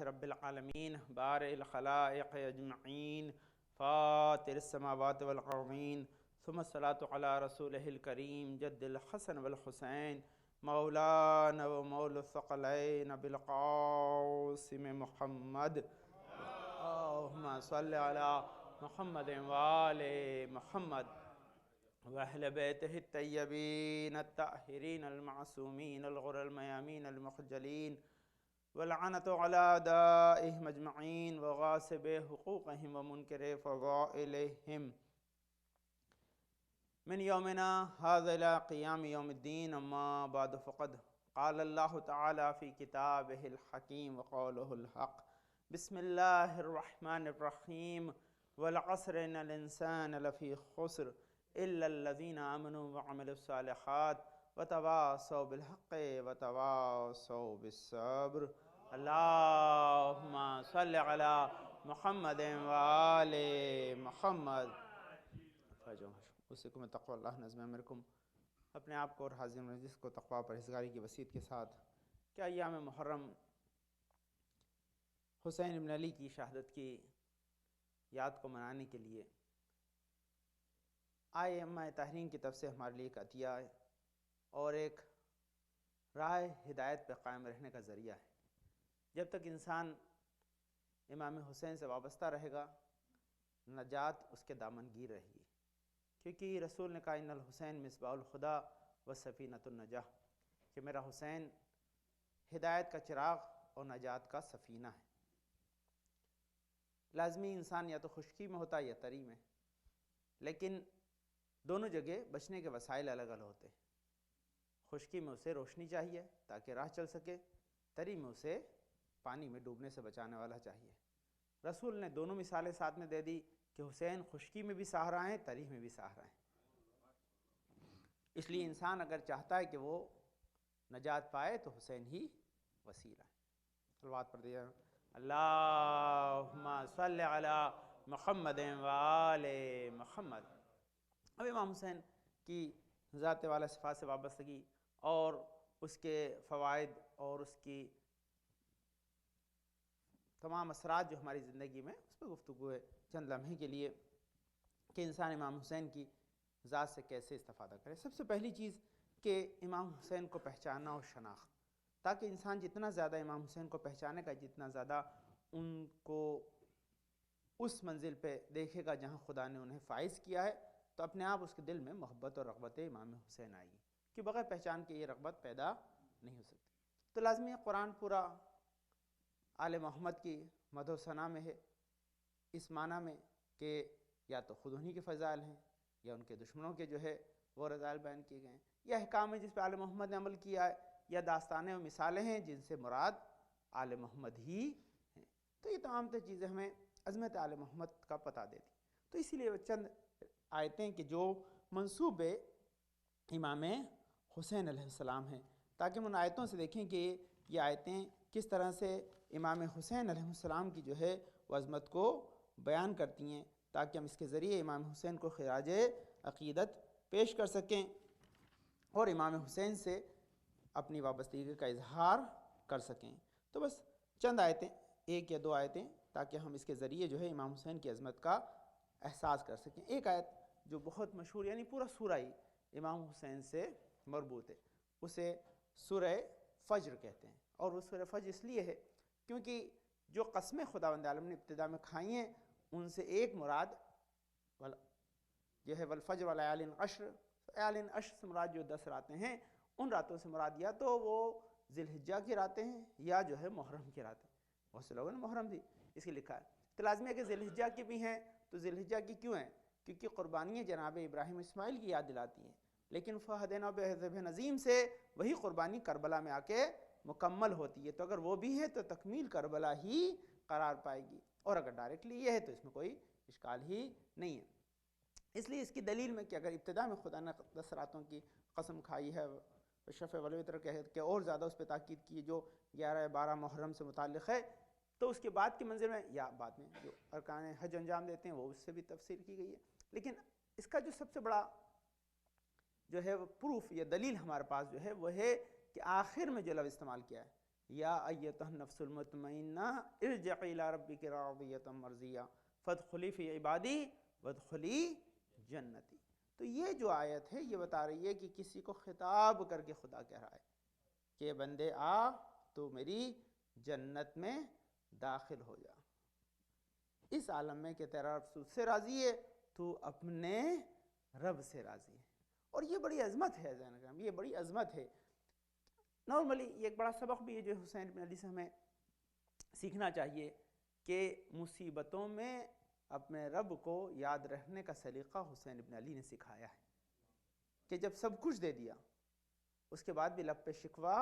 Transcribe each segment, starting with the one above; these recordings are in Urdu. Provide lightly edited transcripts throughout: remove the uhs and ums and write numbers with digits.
رب العالمین بارئ الخلائق اجمعین فاطر السماوات والارضین ثم الصلاۃ علی رسولہ الکریم جد الحسن والحسین مولانا و مولا الثقلین بالقاسم محمد اللہم صل علی محمد وآل محمد وأهل بيته الطيبين الطاهرين المعصومين الغر الميامين المخجلين واللعنة على أعدائهم أجمعين وغاصب حقوقهم ومنكر فضائلهم من يومنا هذا إلى قيام يوم الدين. أما بعد فقد قال الله تعالى في كتابه الحكيم وقوله الحق بسم الله الرحمن الرحيم والعصر إن الإنسان لفي خسر إلا الذين آمنوا وعملوا الصالحات وتواصوا بالحق وتواصوا بالصبر. اللهم صل على محمد وآل محمد. اوصیکم بتقوی اللہ نظم امرکم. اپنے آپ کو اور حاضر مجلس کو تقوی پرہیزگاری کی وصیت کے ساتھ کہ ایام محرم حسین بن علی کی شہادت کی یاد کو منانے کے لیے ائمہ طاہرین کی طرف سے ہمارے لیے ایک عطیہ ہے اور ایک راہ ہدایت پہ قائم رہنے کا ذریعہ ہے. جب تک انسان امام حسین سے وابستہ رہے گا نجات اس کے دامن گیر رہے گی، کیونکہ رسول نے کہا ان الحسین مصباح الخدا و سفینۃ النجاح، کہ میرا حسین ہدایت کا چراغ اور نجات کا سفینہ ہے. لازمی انسان یا تو خشکی میں ہوتا ہے یا تری میں، لیکن دونوں جگہ بچنے کے وسائل الگ الگ ہوتے ہیں. خشکی میں اسے روشنی چاہیے تاکہ راہ چل سکے، تری میں اسے پانی میں ڈوبنے سے بچانے والا چاہیے. رسول نے دونوں مثالیں ساتھ میں دے دی کہ حسین خشکی میں بھی سہارا ہیں، تری میں بھی سہارا ہیں. اس لیے انسان اگر چاہتا ہے کہ وہ نجات پائے تو حسین ہی وسیلہ ہے. صلوات پڑھ دیا اللہم صل علی محمد وآل محمد. اب امام حسین کی ذات والا صفات سے وابستگی اور اس کے فوائد اور اس کی تمام اثرات جو ہماری زندگی میں اس پر گفتگو ہے چند لمحے کے لیے کہ انسان امام حسین کی ذات سے کیسے استفادہ کرے. سب سے پہلی چیز کہ امام حسین کو پہچاننا اور شناخت، تاکہ انسان جتنا زیادہ امام حسین کو پہچانے گا، جتنا زیادہ ان کو اس منزل پہ دیکھے گا جہاں خدا نے انہیں فائز کیا ہے، تو اپنے آپ اس کے دل میں محبت اور رغبت امام حسین آئے گی، کہ بغیر پہچان کے یہ رغبت پیدا نہیں ہو سکتی. تو لازمی ہے قرآن پورا آل محمد کی مدح و ثنا میں ہے، اس معنی میں کہ یا تو خود انہی کے فضائل ہیں یا ان کے دشمنوں کے جو ہے وہ رذائل بیان کیے گئے ہیں، یا احکام ہے جس پہ آل محمد نے عمل کیا ہے، یا داستانیں و مثالیں ہیں جن سے مراد آل محمد ہی ہیں. تو یہ تمام چیزیں ہمیں عظمت آل محمد کا پتہ دیتی. تو اسی لیے چند آیتیں کہ جو منسوب امام حسین علیہ السلام ہیں، تاکہ ہم ان آیتوں سے دیکھیں کہ یہ آیتیں کس طرح سے امام حسین علیہ السلام کی جو ہے وہ عظمت کو بیان کرتی ہیں، تاکہ ہم اس کے ذریعے امام حسین کو خراج عقیدت پیش کر سکیں اور امام حسین سے اپنی وابستگی کا اظہار کر سکیں. تو بس چند آیتیں، ایک یا دو آیتیں، تاکہ ہم اس کے ذریعے جو ہے امام حسین کی عظمت کا احساس کر سکیں. ایک آیت جو بہت مشہور، یعنی پورا سورہ ہی امام حسین سے مربوط ہے، اسے سورہ فجر کہتے ہیں. اور وہ سورہ فجر اس لیے ہے کیونکہ جو قسمیں خداوند عالم نے ابتدا میں کھائی ہیں ان سے ایک مراد جو ہے والفجر ولیال عشر، لیال عشر سے مراد جو 10 راتیں ہیں، ان راتوں سے مراد یا تو وہ ذی الحجہ کی راتیں ہیں یا جو ہے محرم کی راتیں. بہت سے لوگوں نے محرم بھی اس کی لکھا ہے، تو لازمی ہے کہ ذی الحجہ کی بھی ہیں. تو ذی الحجہ کی کیوں ہیں؟ کیونکہ قربانیاں جناب ابراہیم اسماعیل کی یاد دلاتی ہیں، لیکن فہدینہ بذبح نظیم سے وہی قربانی کربلا میں آ کے مکمل ہوتی ہے. تو اگر وہ بھی ہے تو تکمیل کربلا ہی قرار پائے گی، اور اگر ڈائریکٹلی یہ ہے تو اس میں کوئی اشکال ہی نہیں ہے. اس لیے اس کی دلیل میں کہ اگر ابتدا میں خدا نے 10 راتوں کی قسم کھائی ہے، شفع والوتر کہ اور زیادہ اس پہ تاکید کی جو 11-12 محرم سے متعلق ہے، تو اس کے بعد کے منظر میں یا بعد میں جو ارکان حج انجام دیتے ہیں وہ اس سے بھی تفسیر کی گئی ہے. لیکن اس کا جو سب سے بڑا جو ہے وہ پروف یا دلیل ہمارے پاس جو ہے وہ ہے کہ آخر میں جو لفظ استعمال کیا ہے یا ایتها النفس المطمئنہ ارجعی الی ربک راضیۃ مرضیہ فادخلی فی عبادی وادخلی جنتی. تو یہ جو آیت ہے یہ بتا رہی ہے کہ کسی کو خطاب کر کے خدا کہہ رہا ہے کہ بندے آ تو میری جنت میں داخل ہو جا. اس عالم میں کہ تیرا رب تجھ سے راضی ہے، تو اپنے رب سے راضی ہے. اور یہ بڑی عظمت ہے زین کرام، یہ بڑی عظمت ہے. نارملی یہ ایک بڑا سبق بھی ہے جو حسین بن علی سے ہمیں سیکھنا چاہیے کہ مصیبتوں میں اپنے رب کو یاد رکھنے کا سلیقہ حسین بن علی نے سکھایا ہے کہ جب سب کچھ دے دیا اس کے بعد بھی لب پہ شکوہ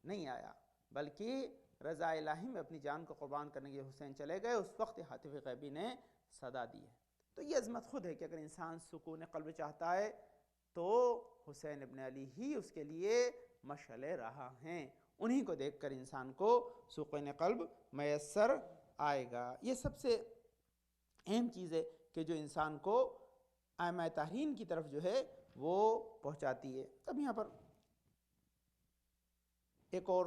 نہیں آیا، بلکہ رضا الہی میں اپنی جان کو قربان کرنے کے لیے حسین چلے گئے. اس وقت ہاتف غیبی نے صدا دی ہے. تو یہ عظمت خود ہے کہ اگر انسان سکون قلب چاہتا ہے تو حسین ابن علی ہی اس کے لیے مشعل راہ ہیں. انہی کو دیکھ کر انسان کو سکون قلب میسر آئے گا. یہ سب سے اہم چیز ہے کہ جو انسان کو ائمہ طاہرین کی طرف جو ہے وہ پہنچاتی ہے. اب یہاں پر ایک اور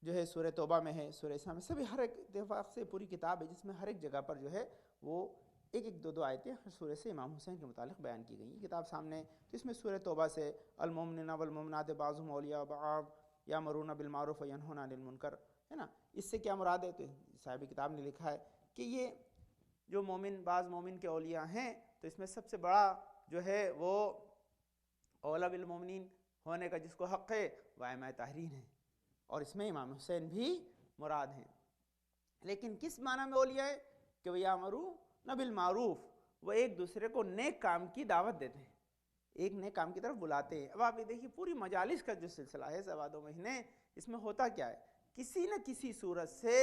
جو ہے سورہ توبہ میں ہے، سورہ اسراء میں، سبھی ہر ایک اتفاق سے پوری کتاب ہے جس میں ہر ایک جگہ پر جو ہے وہ ایک ایک دو آیتیں ہر سورہ سے امام حسین کے متعلق بیان کی گئی. یہ کتاب سامنے جس میں سورہ توبہ سے المؤمنون والمؤمنات بعضهم اولیاء بعض یامرون بالمعروف وینہون عن المنکر ہے نا. اس سے کیا مراد ہے؟ تو صاحب کتاب نے لکھا ہے کہ یہ جو مومن بعض مومن کے اولیاء ہیں تو اس میں سب سے بڑا جو ہے وہ اولا بالمومنین ہونے کا جس کو حق ہے وہ ائمہ طاہرین ہیں، اور اس میں امام حسین بھی مراد ہیں. لیکن کس معنی میں اولیاء ہے کہ وہ یامرون بالمعروف، وہ ایک دوسرے کو نیک کام کی دعوت دیتے ہیں، ایک نیک کام کی طرف بلاتے ہیں. اب آپ یہ دیکھیے پوری مجالس کا جو سلسلہ ہے سوا 2 مہینے، اس میں ہوتا کیا ہے؟ کسی نہ کسی صورت سے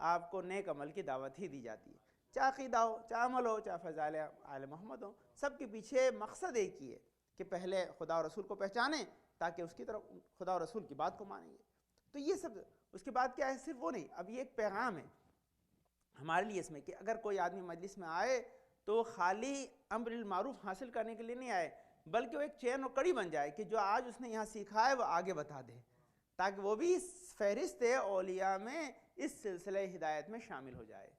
آپ کو نیک عمل کی دعوت ہی دی جاتی ہے، چاہے عقیدہ ہو، چاہے عمل ہو، چاہے فضائل آل محمد ہو. سب کے پیچھے مقصد ایک ہی ہے کہ پہلے خدا اور رسول کو پہچانیں تاکہ اس کی طرف خدا اور رسول کی بات کو مانیں گے. تو یہ سب اس کے بعد کیا ہے؟ صرف وہ نہیں، اب یہ ایک پیغام ہے ہمارے لیے اس میں کہ اگر کوئی آدمی مجلس میں آئے تو خالی امر بالمعروف حاصل کرنے کے لیے نہیں آئے، بلکہ وہ ایک چین اور کڑی بن جائے کہ جو آج اس نے یہاں سیکھا ہے وہ آگے بتا دے، تاکہ وہ بھی اس فہرست اولیاء میں اس سلسلہ ہدایت میں شامل ہو جائے.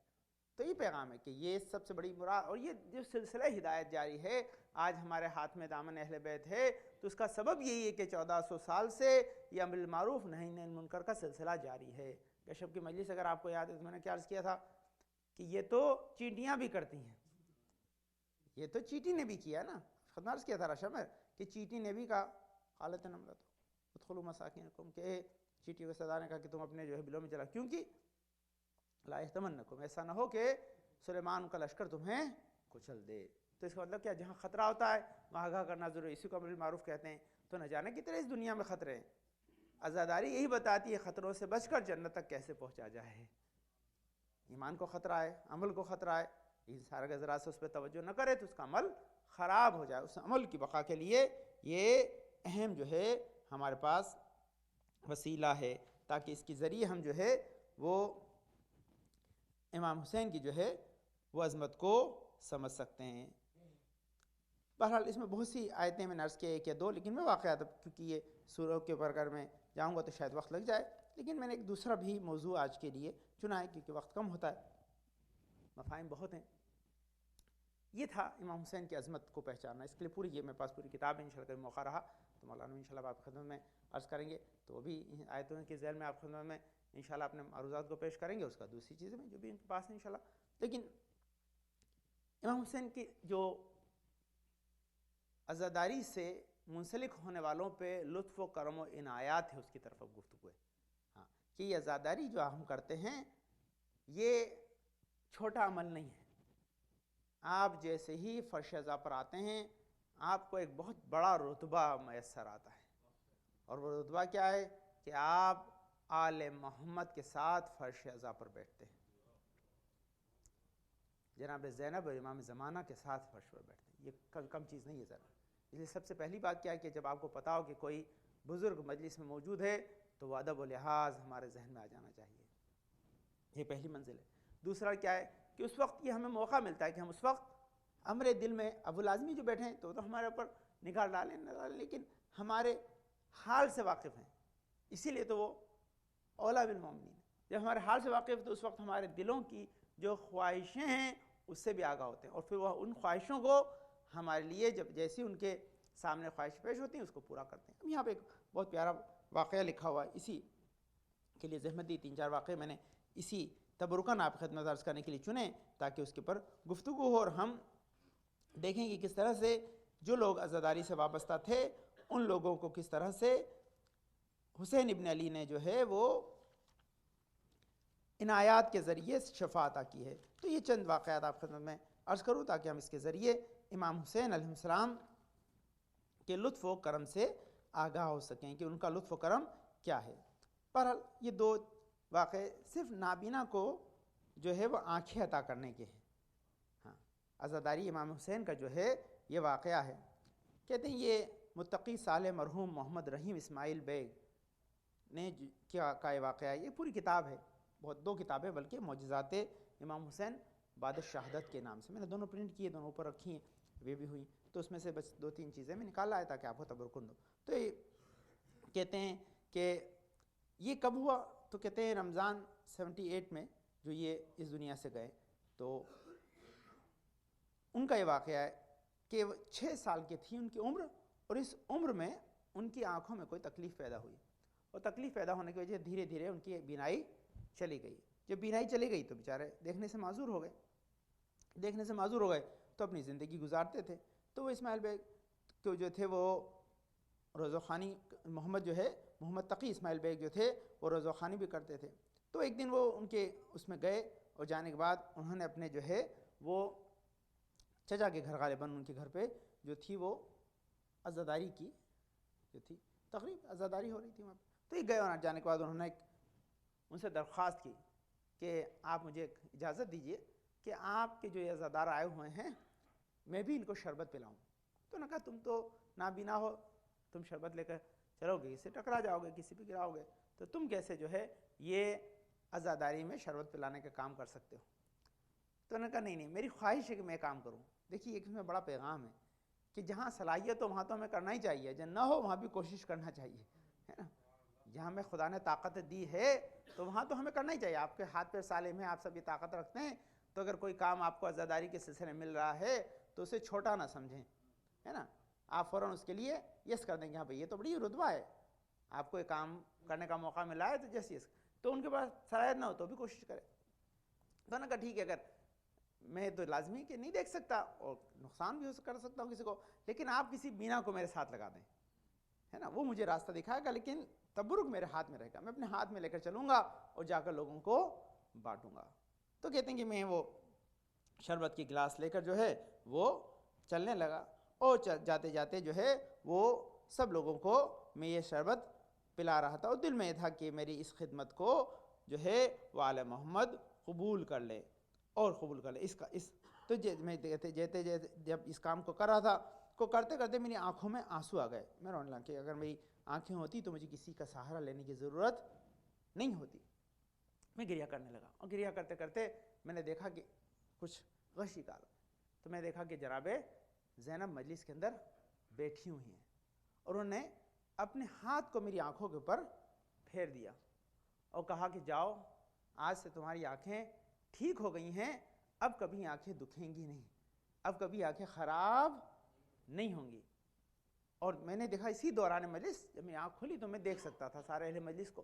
تو یہ پیغام ہے کہ یہ سب سے بڑی مراد. اور یہ جو سلسلہ ہدایت جاری ہے، آج ہمارے ہاتھ میں دامن اہل بیت ہے، تو اس کا سبب یہی ہے کہ 1400 سال سے یہ امر بالمعروف نہی عن المنکر کا سلسلہ جاری ہے. کشف کی مجلس اگر آپ کو یاد ہے تو میں نے کیا عرض کیا تھا کہ یہ تو چینٹیاں بھی کرتی ہیں، یہ تو چیٹی نے بھی کیا نا. خود عرض کیا تھا رشمر کہ چیٹی نے بھی کہا قالت نملۃ ادخلوا مساکنکم، کہ چیٹی کو صدا نے کہا کہ تم اپنے جو ہے بلوں میں چلا، کیونکہ لا یحطمنکم، ایسا نہ ہو کہ سلیمان کا لشکر تمہیں کچل دے. تو اس کا مطلب کیا؟ جہاں خطرہ ہوتا ہے وہاں آگاہ کرنا ضروری، اسی کو امر بالمعروف کہتے ہیں. تو نہ جانے کتنے اس دنیا میں خطرے ہیں. عزاداری یہی بتاتی ہے خطروں سے بچ کر جنت تک کیسے پہنچا جائے. ایمان کو خطرہ ہے، عمل کو خطرہ ہے، ان سارے کے ذرا سے اس پہ توجہ نہ کرے تو اس کا عمل خراب ہو جائے. اس عمل کی بقا کے لیے یہ اہم جو ہے ہمارے پاس وسیلہ ہے، تاکہ اس کے ذریعے ہم جو ہے وہ امام حسین کی جو ہے وہ عظمت کو سمجھ سکتے ہیں. بہرحال اس میں بہت سی آیتیں میں نے عرض کیا 1 یا 2، لیکن میں واقعات کیونکہ یہ سورہ کے اوپر اگر میں جاؤں گا تو شاید وقت لگ جائے، لیکن میں نے ایک دوسرا بھی موضوع آج کے لیے چنا ہے کیونکہ وقت کم ہوتا ہے، مفاہیم بہت ہیں. یہ تھا امام حسین کی عظمت کو پہچاننا. اس کے لیے پوری یہ میرے پاس پوری کتاب ہے، انشاءاللہ کبھی موقع رہا تو مولانا انشاءاللہ آپ کی خدمت میں عرض کریں گے، تو وہ بھی آیتوں کے ذیل میں آپ کی خدمت میں انشاءاللہ اپنے معروضات کو پیش کریں گے. اس کا دوسری چیزیں میں جو بھی ان کے پاس ہیں انشاءاللہ. لیکن امام حسین کی جو عزاداری سے منسلک ہونے والوں پہ لطف و کرم و عنایات ہے اس کی طرف اب گفتگو ہے. ہاں کہ یہ عزاداری جو ہم کرتے ہیں یہ چھوٹا عمل نہیں ہے. آپ جیسے ہی فرش عزا پر آتے ہیں آپ کو ایک بہت بڑا رتبہ میسر آتا ہے، اور وہ رتبہ کیا ہے کہ آپ آل محمد کے ساتھ فرش عزا پر بیٹھتے ہیں، جناب زینب اور امام زمانہ کے ساتھ فرش پر بیٹھتے ہیں. یہ کم چیز نہیں ہے ذرا. اس لیے سب سے پہلی بات کیا ہے کہ جب آپ کو پتا ہو کہ کوئی بزرگ مجلس میں موجود ہے تو وہ ادب و لحاظ ہمارے ذہن میں آ جانا چاہیے. یہ پہلی منزل ہے. دوسرا کیا ہے کہ اس وقت یہ ہمیں موقع ملتا ہے کہ ہم اس وقت امر دل میں ابو لازمی جو بیٹھے ہیں تو ہمارے اوپر نگاہ ڈالیں نہ ڈالیں، لیکن ہمارے حال سے واقف ہیں. اسی لیے تو وہ اولا بالمومنین. جب ہمارے حال سے واقف تو اس وقت ہمارے دلوں کی جو خواہشیں ہیں اس سے بھی آگاہ ہوتے ہیں، اور پھر وہ ان خواہشوں کو ہمارے لیے جب جیسی ان کے سامنے خواہش پیش ہوتی ہیں اس کو پورا کرتے ہیں. اب یہاں پہ ایک بہت پیارا واقعہ لکھا ہوا ہے، اسی کے لیے زحمت دی. 3-4 واقعے میں نے اسی تبرکاً آپ خدمت عرض کرنے کے لیے چنے تاکہ اس کے پر گفتگو ہو، اور ہم دیکھیں کہ کس طرح سے جو لوگ عزاداری سے وابستہ تھے ان لوگوں کو کس طرح سے حسین ابن علی نے جو ہے وہ عنایات کے ذریعے شفا عطا کی ہے. تو یہ چند واقعات آپ خدمت میں عرض کروں تاکہ ہم اس کے ذریعے امام حسین علیہ السلام کے لطف و کرم سے آگاہ ہو سکیں کہ ان کا لطف و کرم کیا ہے. بہرحال یہ 2 واقعے صرف نابینا کو جو ہے وہ آنکھیں عطا کرنے کے ہیں. ہاں، عزاداری امام حسین کا جو ہے یہ واقعہ ہے. کہتے ہیں یہ متقی صالح مرحوم محمد رحیم اسماعیل بیگ نے کیا کا یہ واقعہ ہے. یہ پوری کتاب ہے، بہت 2 کتابیں بلکہ، معجزات امام حسین بعد شہادت کے نام سے. میں نے دونوں پرنٹ کیے، دونوں اوپر رکھی ہیں، وہ بھی ہوئی. تو اس میں سے بس 2-3 چیزیں میں نکال لایا تاکہ آپ کو تبرکن دو. تو یہ کہتے ہیں کہ یہ کب ہوا؟ تو کہتے ہیں رمضان 78 میں جو یہ اس دنیا سے گئے. تو ان کا یہ واقعہ ہے کہ 6 سال کی تھی ان کی عمر، اور اس عمر میں ان کی آنکھوں میں کوئی تکلیف پیدا ہوئی، اور تکلیف پیدا ہونے کی وجہ سے دھیرے دھیرے ان کی بینائی چلی گئی. جب بینائی چلی گئی تو بیچارے دیکھنے سے معذور ہو گئے، تو اپنی زندگی گزارتے تھے. تو وہ اسماعیل بیگ کو جو تھے وہ روزہ خوانی، محمد تقی اسماعیل بیگ جو تھے وہ روزہ خوانی بھی کرتے تھے. تو ایک دن وہ ان کے اس میں گئے، اور جانے کے بعد انہوں نے اپنے جو ہے وہ چچا کے گھر، غالباً ان کے گھر پہ جو تھی وہ عزاداری کی، جو تھی تقریب عزاداری ہو رہی تھی وہاں پہ. تو یہ گئے، اور جانے کے بعد انہوں نے ان سے درخواست کی کہ آپ مجھے اجازت دیجئے کہ آپ کے جو یہ عزادار آئے ہوئے ہیں میں بھی ان کو شربت پلاؤں. تو انہوں نے کہا تم تو نابینا ہو، تم شربت لے کر چلو گے، اس سے ٹکرا جاؤ گے، کسی پہ گراؤ گے، تو تم کیسے جو ہے یہ عزاداری میں شربت پلانے کا کام کر سکتے ہو؟ تو انہوں نے کہا نہیں، میری خواہش ہے کہ میں کام کروں. دیکھیے ایک اس میں بڑا پیغام ہے کہ جہاں صلاحیت ہو وہاں تو ہمیں کرنا ہی چاہیے، جہاں نہ ہو وہاں بھی کوشش کرنا چاہیے، ہے نا. جہاں ہمیں خدا نے طاقت دی ہے تو وہاں تو ہمیں کرنا ہی چاہیے. آپ کے ہاتھ پیر سالم ہیں، آپ سب یہ طاقت رکھتے ہیں، تو اگر کوئی کام آپ کو عزاداری کے سلسلے میں مل رہا ہے تو اسے چھوٹا نہ سمجھیں، ہے نا. آپ فوراً اس کے لیے یس کر دیں گے، ہاں بھائی یہ تو بڑی رتبہ ہے، آپ کو ایک کام کرنے کا موقع ملا ہے تو جیسے یس. تو ان کے پاس صلاحیت نہ ہو تو بھی کوشش کرے. تو انہوں نے کہا ٹھیک ہے، اگر میں تو لازمی کہ نہیں دیکھ سکتا اور نقصان بھی کر سکتا ہوں کسی کو، لیکن آپ کسی بینا کو میرے ساتھ لگا دیں، ہے نا، وہ مجھے راستہ دکھائے گا، لیکن تبرک میرے ہاتھ میں رہے گا، میں اپنے ہاتھ میں لے کر چلوں گا اور جا کر لوگوں کو بانٹوں گا. تو کہتے ہیں کہ میں وہ شربت کی گلاس لے کر جو ہے وہ چلنے لگا، اور جاتے جاتے جو ہے وہ سب لوگوں کو میں یہ شربت پلا رہا تھا، اور دل میں یہ تھا کہ میری اس خدمت کو جو ہے وہ آل محمد قبول کر لے اور قبول کر لے اس تو میں جب اس کام کو کر رہا تھا کو کرتے کرتے میری آنکھوں میں آنسو آ گئے. میں رونے لگا کہ اگر میری آنکھیں ہوتی تو مجھے کسی کا سہارا لینے کی ضرورت نہیں ہوتی. میں گریہ کرنے لگا، اور گریہ کرتے کرتے میں نے دیکھا کہ کچھ غشی کا، تو میں دیکھا کہ جناب زینب مجلس کے اندر بیٹھی ہوئی ہیں، اور انہوں نے اپنے ہاتھ کو میری آنکھوں کے اوپر پھیر دیا اور کہا کہ جاؤ، آج سے تمہاری آنکھیں ٹھیک ہو گئی ہیں، اب کبھی آنکھیں دکھیں گی نہیں، اب کبھی آنکھیں خراب نہیں ہوں گی. اور میں نے دیکھا اسی دوران مجلس جب میں آنکھ کھلی تو میں دیکھ سکتا تھا سارے اہل مجلس کو.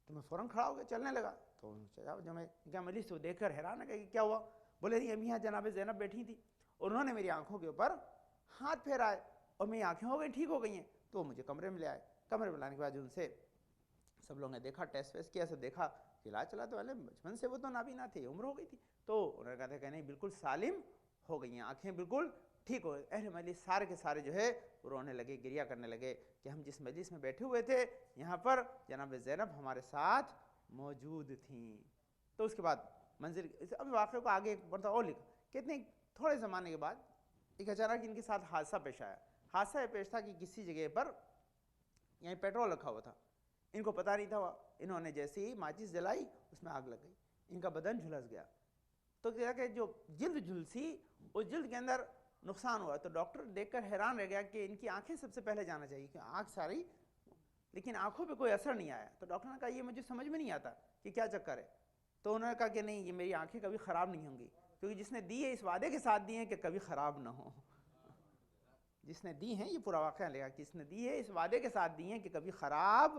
تو میں فوراً کھڑا ہو گیا، چلنے لگا. تو جب میں کیا مجلس کو دیکھ کر حیران ہے کہ کیا ہوا؟ بولے نہیں، ابھی یہاں جناب زینب بیٹھی تھی اور انہوں نے میری آنکھوں کے اوپر ہاتھ پھیرائے اور میری آنکھیں ہو گئی ٹھیک ہو گئی ہیں. تو مجھے کمرے میں لے آئے. کمرے میں لانے کے بعد ان سے سب لوگوں نے دیکھا، ٹیسٹ ویسٹ کیا، سب دیکھا کہ علاج چلا تو بچپن سے وہ تو نابینا تھی، عمر ہو گئی تھی. تو انہوں نے کہا تھا کہ نہیں بالکل سالم ہو گئی ہیں، آنکھیں بالکل ٹھیک ہو گئی. اہل مجلس سارے کے سارے جو ہے رونے لگے، گریہ کرنے لگے کہ ہم جس مجلس میں بیٹھے ہوئے تھے یہاں پر جناب زینب ہمارے ساتھ موجود تھیں. تو اس کے بعد منزل اب واقعے کو آگے بڑھتا اور لکھا. کتنے تھوڑے زمانے کے بعد ایک اچانک ان کے ساتھ حادثہ پیش آیا. حادثہ یہ پیش تھا کہ کسی جگہ پر یہیں پیٹرول رکھا ہوا تھا، ان کو پتہ نہیں تھا، انہوں نے جیسے ہی ماچس جلائی اس میں آگ لگ گئی، ان کا بدن جھلس گیا. تو کیا کہ جو جلد جھلسی اس جلد کے اندر نقصان ہوا. تو ڈاکٹر دیکھ کر حیران رہ گیا کہ ان کی آنکھیں سب سے پہلے جانا چاہیے کہ آنکھ ساری لیکن آنکھوں پہ کوئی اثر نہیں آیا. تو ڈاکٹر نے کہا یہ مجھے سمجھ میں نہیں آتا کہ کیا چکر ہے. تو انہوں نے کہا کہ نہیں، یہ میری آنکھیں کبھی خراب نہیں ہوں گی، کیونکہ جس نے دی ہے اس وعدے کے ساتھ دی ہیں کہ کبھی خراب نہ ہو. جس نے دی ہیں، یہ پورا واقعہ لے گا کہ اس نے دی ہے اس وعدے کے ساتھ دی ہیں کہ کبھی خراب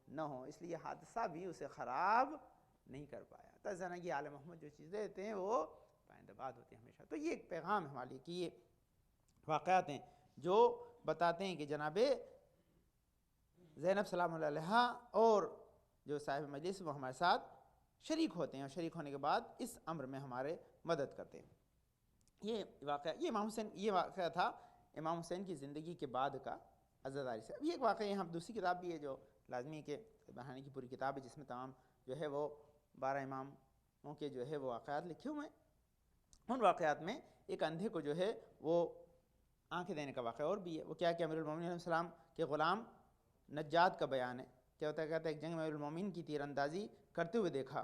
نہ ہو، اس لیے حادثہ بھی اسے خراب نہیں کر پایا. تو زندگی آل محمد جو چیزیں دیتے ہیں وہ پائندہ باد ہوتی ہیں ہمیشہ. تو یہ ایک پیغام ہے ہمارے لیے کہ یہ واقعات ہیں جو بتاتے ہیں کہ جناب زینب سلام اللہ علیہا اور جو صاحب مجلس وہ ہمارے ساتھ شریک ہوتے ہیں، اور شریک ہونے کے بعد اس امر میں ہمارے مدد کرتے ہیں. یہ واقعہ، یہ امام حسین، یہ واقعہ تھا امام حسین کی زندگی کے بعد کا عزاداری سے. اب یہ ایک واقعہ یہاں دوسری کتاب بھی ہے جو لازمی ہے کہ بہانی کی پوری کتاب ہے، جس میں تمام جو ہے وہ 12 اماموں کے جو ہے وہ واقعات لکھے ہوئے ہیں. ان واقعات میں ایک اندھے کو جو ہے وہ آنکھیں دینے کا واقعہ اور بھی ہے. وہ کیا کہ امیر المومنین علیہ السلام کے غلام نجات کا بیان ہے. کیا ہوتا ہے، کہتا ہے ایک جنگ میں امیر المومنین کی تیر اندازی کرتے ہوئے دیکھا.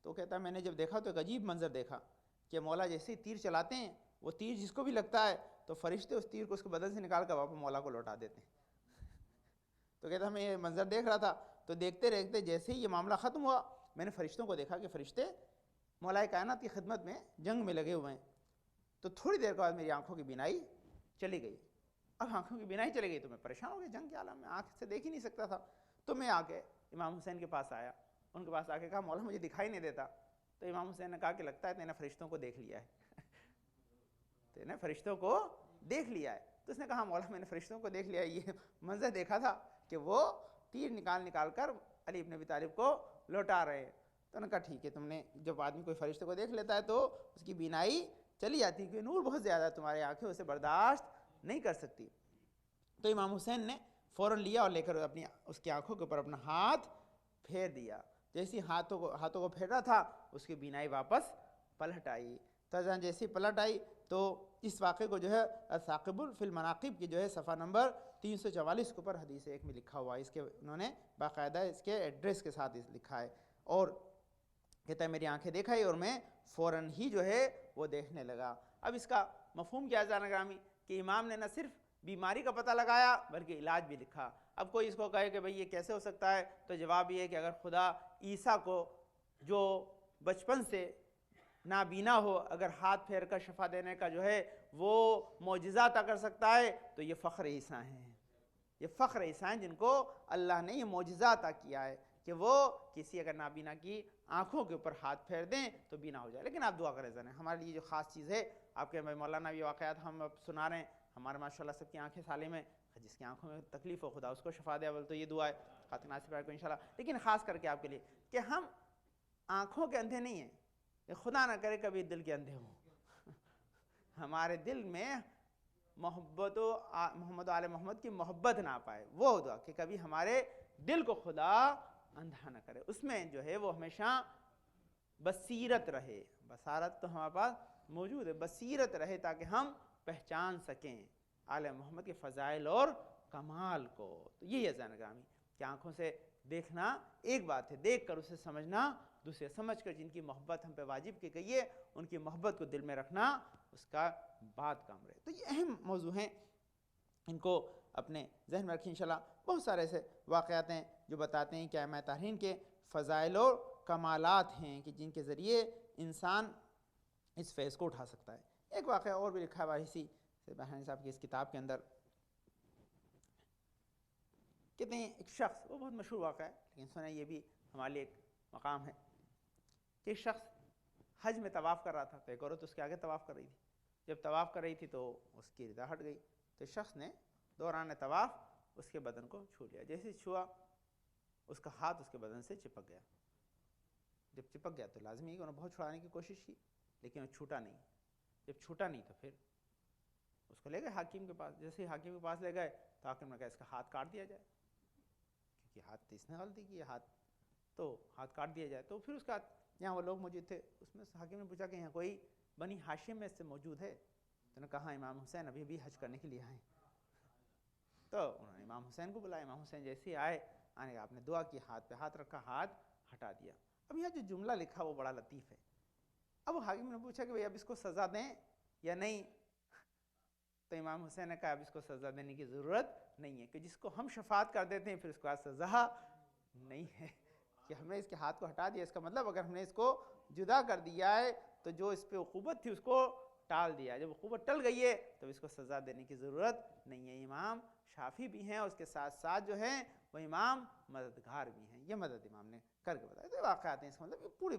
تو کہتا ہے میں نے جب دیکھا تو ایک عجیب منظر دیکھا کہ مولا جیسے ہی تیر چلاتے ہیں، وہ تیر جس کو بھی لگتا ہے تو فرشتے اس تیر کو اس کے بدن سے نکال کر واپس مولا کو لوٹا دیتے ہیں. تو کہتا ہے میں یہ منظر دیکھ رہا تھا، تو دیکھتے دیکھتے جیسے ہی یہ معاملہ ختم ہوا، میں نے فرشتوں کو دیکھا کہ فرشتے مولا کائنات کی خدمت میں جنگ میں لگے ہوئے ہیں. تو تھوڑی دیر کے بعد میری آنکھوں کی بینائی چلی گئی. اب آنکھوں کی بینائی چلی گئی تو میں پریشان ہو گیا، جنگ کے عالم میں آنکھ سے دیکھ ہی نہیں سکتا تھا. تو میں آ کے امام حسین کے پاس آیا، ان کے پاس آ کے کہا مولا مجھے دکھائی نہیں دیتا. تو امام حسین نے کہا کہ لگتا ہے تو نے فرشتوں کو دیکھ لیا ہے. تو نے فرشتوں کو دیکھ لیا ہے. تو اس نے کہا مولا میں نے فرشتوں کو دیکھ لیا ہے، یہ منظر دیکھا تھا کہ وہ تیر نکال کر علی ابن ابی طالب کو لوٹا رہے ہیں. تو نے کہا ٹھیک ہے، تم نے جب آدمی کوئی فرشتے کو دیکھ لیتا ہے تو اس کی بینائی چلی جاتی ہے، کیونکہ نور بہت زیادہ ہے، تمہاری آنکھیں اسے برداشت نہیں کر سکتی. تو امام حسین نے فوراً لیا اور لے کر اپنی اس کی آنکھوں کے اوپر اپنا ہاتھ پھیر دیا. جیسی ہاتھوں کو پھیرا تھا اس کی بینائی واپس پلٹ آئی. جیسی پلٹ آئی تو اس واقعے کو جو ہے ثاقب فی المناقب کی جو ہے صفحہ نمبر 344 کے اوپر حدیث ایک میں لکھا ہوا ہے. اس کے انہوں نے باقاعدہ اس کے ایڈریس کے ساتھ لکھا ہے. اور کہتا ہے میری آنکھیں دیکھا ہی اور میں فوراً ہی جو ہے وہ دیکھنے لگا. اب اس کا مفہوم کیا ہے گرامی، کہ امام نے نہ صرف بیماری کا پتہ لگایا بلکہ علاج بھی لکھا. اب کوئی اس کو کہے کہ بھئی یہ کیسے ہو سکتا ہے، تو جواب یہ ہے کہ اگر خدا عیسیٰ کو جو بچپن سے نابینا ہو اگر ہاتھ پھیر کر شفا دینے کا جو ہے وہ معجزہ عطا کر سکتا ہے تو یہ فخر عیسیٰ ہیں. یہ فخر عیسیٰ ہیں جن کو اللہ نے یہ معجزہ عطا کیا ہے کہ وہ کسی اگر نابینا کی آنکھوں کے اوپر ہاتھ پھیر دیں تو بینا ہو جائے. لیکن آپ دعا کریں ذرا، ہمارے لیے جو خاص چیز ہے آپ کے مولانا یہ واقعات ہم اب سنا رہے ہیں. ہمارے ماشاءاللہ سب کی آنکھیں سالم ہیں، جس کی آنکھوں میں تکلیف ہو خدا اس کو شفا دے. اول تو یہ دعا ہے خاتم ناصر بھائی کو انشاءاللہ. لیکن خاص کر کے آپ کے لیے کہ ہم آنکھوں کے اندھے نہیں ہیں، خدا نہ کرے کبھی دل کے اندھے ہوں. ہمارے دل میں محبت و محمد و آل محمد کی محبت نہ پائے، وہ دعا کہ کبھی ہمارے دل کو خدا اندھا نہ کرے. اس میں جو ہے وہ ہمیشہ بصیرت رہے. بصارت تو ہمارے پاس موجود ہے، بصیرت رہے تاکہ ہم پہچان سکیں آل محمد کے فضائل اور کمال کو. تو یہی ہے عزیزان گرامی کہ آنکھوں سے دیکھنا ایک بات ہے، دیکھ کر اسے سمجھنا دوسرے. سمجھ کر جن کی محبت ہم پہ واجب کی گئی ہے ان کی محبت کو دل میں رکھنا اس کا بات کام رہے. تو یہ اہم موضوع ہیں، ان کو اپنے ذہن میں رکھیں انشاءاللہ. بہت سارے ایسے واقعات ہیں جو بتاتے ہیں کہ ائمہ طاہرین کے فضائل اور کمالات ہیں کہ جن کے ذریعے انسان اس فیض کو اٹھا سکتا ہے. ایک واقعہ اور بھی لکھا ہے واحسی سے بہانی صاحب کی اس کتاب کے اندر. کہتے ہیں ایک شخص، وہ بہت مشہور واقعہ ہے لیکن سنیں یہ بھی ہمارے لیے ایک مقام ہے، کہ ایک شخص حج میں طواف کر رہا تھا تو ایک عورت اس کے آگے طواف کر رہی تھی. جب طواف کر رہی تھی تو اس کی ردا ہٹ گئی تو اس شخص نے دوران طواف اس کے بدن کو چھو لیا. جیسے چھوا اس کا ہاتھ اس کے بدن سے چپک گیا. جب چپک گیا تو لازمی ہے کہ انہوں نے بہت چھڑانے کی کوشش کی لیکن وہ چھوٹا نہیں. جب چھوٹا نہیں تو پھر اس کو لے گئے حاکم کے پاس. جیسے ہی حاکم کے پاس لے گئے تو حاکم نے کہا اس کا ہاتھ کاٹ دیا جائے، کیونکہ ہاتھ اس نے غلطی کی ہے، ہاتھ کاٹ دیا جائے. تو پھر اس کا یہاں وہ لوگ موجود تھے، اس میں حاکم نے پوچھا کہ یہاں کوئی بنی ہاشم میں سے موجود ہے؟ تو نے کہا امام حسین ابھی بھی حج کرنے کے لیے آئے. تو انہوں نے امام حسین کو بلایا. امام حسین جیسے آئے آنے کا آپ نے دعا کی، ہاتھ پہ ہاتھ رکھا، ہاتھ ہٹا دیا. اب یہاں جو جملہ لکھا وہ بڑا لطیف ہے. اب حاکم نے پوچھا کہ بھئی اب اس کو سزا دیں یا نہیں؟ تو امام حسین نے کہا اب اس کو سزا دینے کی ضرورت نہیں ہے، کہ جس کو ہم شفاعت کر دیتے ہیں پھر اس کو سزا نہیں ہے، کہ ہم نے اس کے ہاتھ کو ہٹا دیا، اس کا مطلب اگر ہم نے اس کو جدا کر دیا ہے تو جو اس پہ عقوبت تھی اس کو ٹال دیا، جب عقوبت ٹل گئی ہے تو اس کو سزا دینے کی ضرورت نہیں ہے۔ امام شافعی بھی ہیں اور اس کے ساتھ ساتھ جو ہیں وہ امام مددگار بھی ہیں، یہ مدد امام نے کر کے بتایا۔ تو واقعات ہیں، اس کا مطلب یہ پورے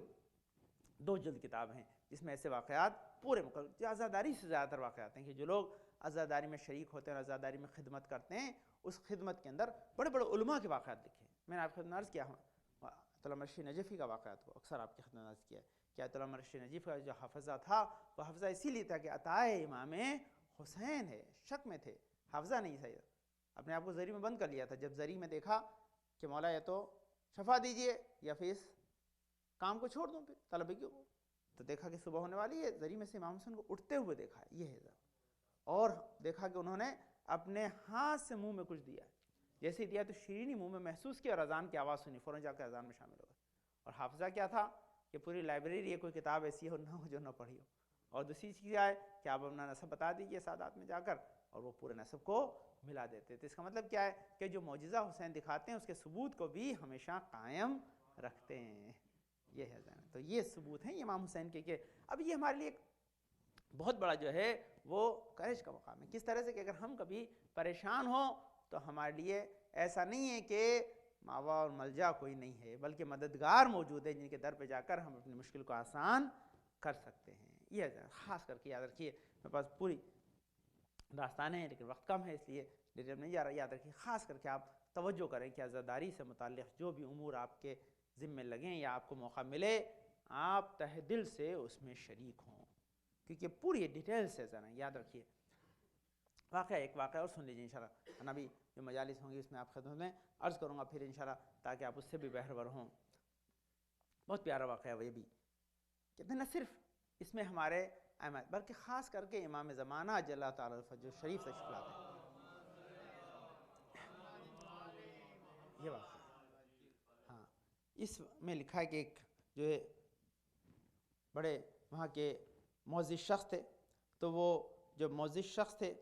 2 جلد کتاب ہیں جس میں ایسے واقعات پورے جو عزاداری سے زیادہ تر واقعات ہیں، کہ جو لوگ عزاداری میں شریک ہوتے ہیں اور عزاداری میں خدمت کرتے ہیں، اس خدمت کے اندر بڑے بڑے علماء کے واقعات لکھے ہیں۔ میں نے آپ کو عرض کیا ہوں آیت اللہ مرشد نجفی کا واقعات کو اکثر آپ کی خدمت عرض کیا ہے کہ آیت اللہ مرشد نجفی کا جو حافظہ تھا وہ حافظہ اسی لیے تھا کہ عطائے امام حسین ہے، شک میں تھے، حافظہ نہیں تھا، اپنے آپ کو زری میں بند کر لیا تھا۔ جب زری میں دیکھا کہ مولا یا تو شفا دیجئے یا پھر اس کام کو چھوڑ دوں، پھر طلبگیوں کو، تو دیکھا کہ صبح ہونے والی ہے، زری میں سے امام حسین کو اٹھتے ہوئے دیکھا، یہ ہے، اور دیکھا کہ انہوں نے اپنے ہاتھ سے منہ میں کچھ دیا، جیسے دیا تو شیرینی منہ میں محسوس کی اور اذان کی آواز سنی، فوراً جا کے اذان میں شامل ہو گئے۔ اور حافظہ کیا تھا کہ پوری لائبریری کوئی کتاب ایسی ہو نہ ہو جو نہ پڑھی ہو، اور دوسری چیز کیا ہے کہ آپ اپنا نسب بتا دیجئے سادات میں جا کر، اور وہ پورے نسب کو ملا دیتے تھے۔ اس کا مطلب کیا ہے کہ جو معجزہ حسین دکھاتے ہیں اس کے ثبوت کو بھی ہمیشہ قائم رکھتے ہیں، یہ ہے۔ تو یہ ثبوت ہیں امام حسین کے، کہ اب یہ ہمارے لیے ایک بہت بڑا جو ہے وہ کرج کا مقام ہے، کس طرح سے کہ اگر ہم کبھی پریشان ہوں تو ہمارے لیے ایسا نہیں ہے کہ ماوا اور ملجا کوئی نہیں ہے، بلکہ مددگار موجود ہے جن کے در پہ جا کر ہم اپنی مشکل کو آسان کر سکتے ہیں۔ یہ خاص کر کے یاد رکھیے، میرے پاس پوری داستانیں ہیں لیکن وقت کم ہے، اس لیے ڈیٹیل میں نہیں جا رہا، یاد رکھیے خاص کر کے آپ توجہ کریں کہ عزاداری سے متعلق جو بھی امور آپ کے ذمے لگیں یا آپ کو موقع ملے آپ تہ دل سے اس میں شریک ہوں، کیونکہ پوری ڈیٹیل سے ذرا یاد رکھیے۔ ایک واقعہ اور سن لیجیے انشاءاللہ، انا بھی جو مجالس ہوں گی اس میں آپ خدمت میں عرض کروں گا پھر انشاءاللہ، تاکہ آپ اس سے بھی بہرور ہوں۔ بہت پیارا واقعہ ہے یہ بھی، کہتے ہیں نہ صرف اس میں ہمارے احمد بلکہ خاص کر کے امام زمانہ جل اللہ تعالیٰ الفجر شریف سے شکلاتے ہیں۔ یہ واقعہ ہاں، اس میں لکھا ہے کہ ایک جو ہے بڑے وہاں کے معزز شخص تھے، تو وہ جو معزز شخص تھے،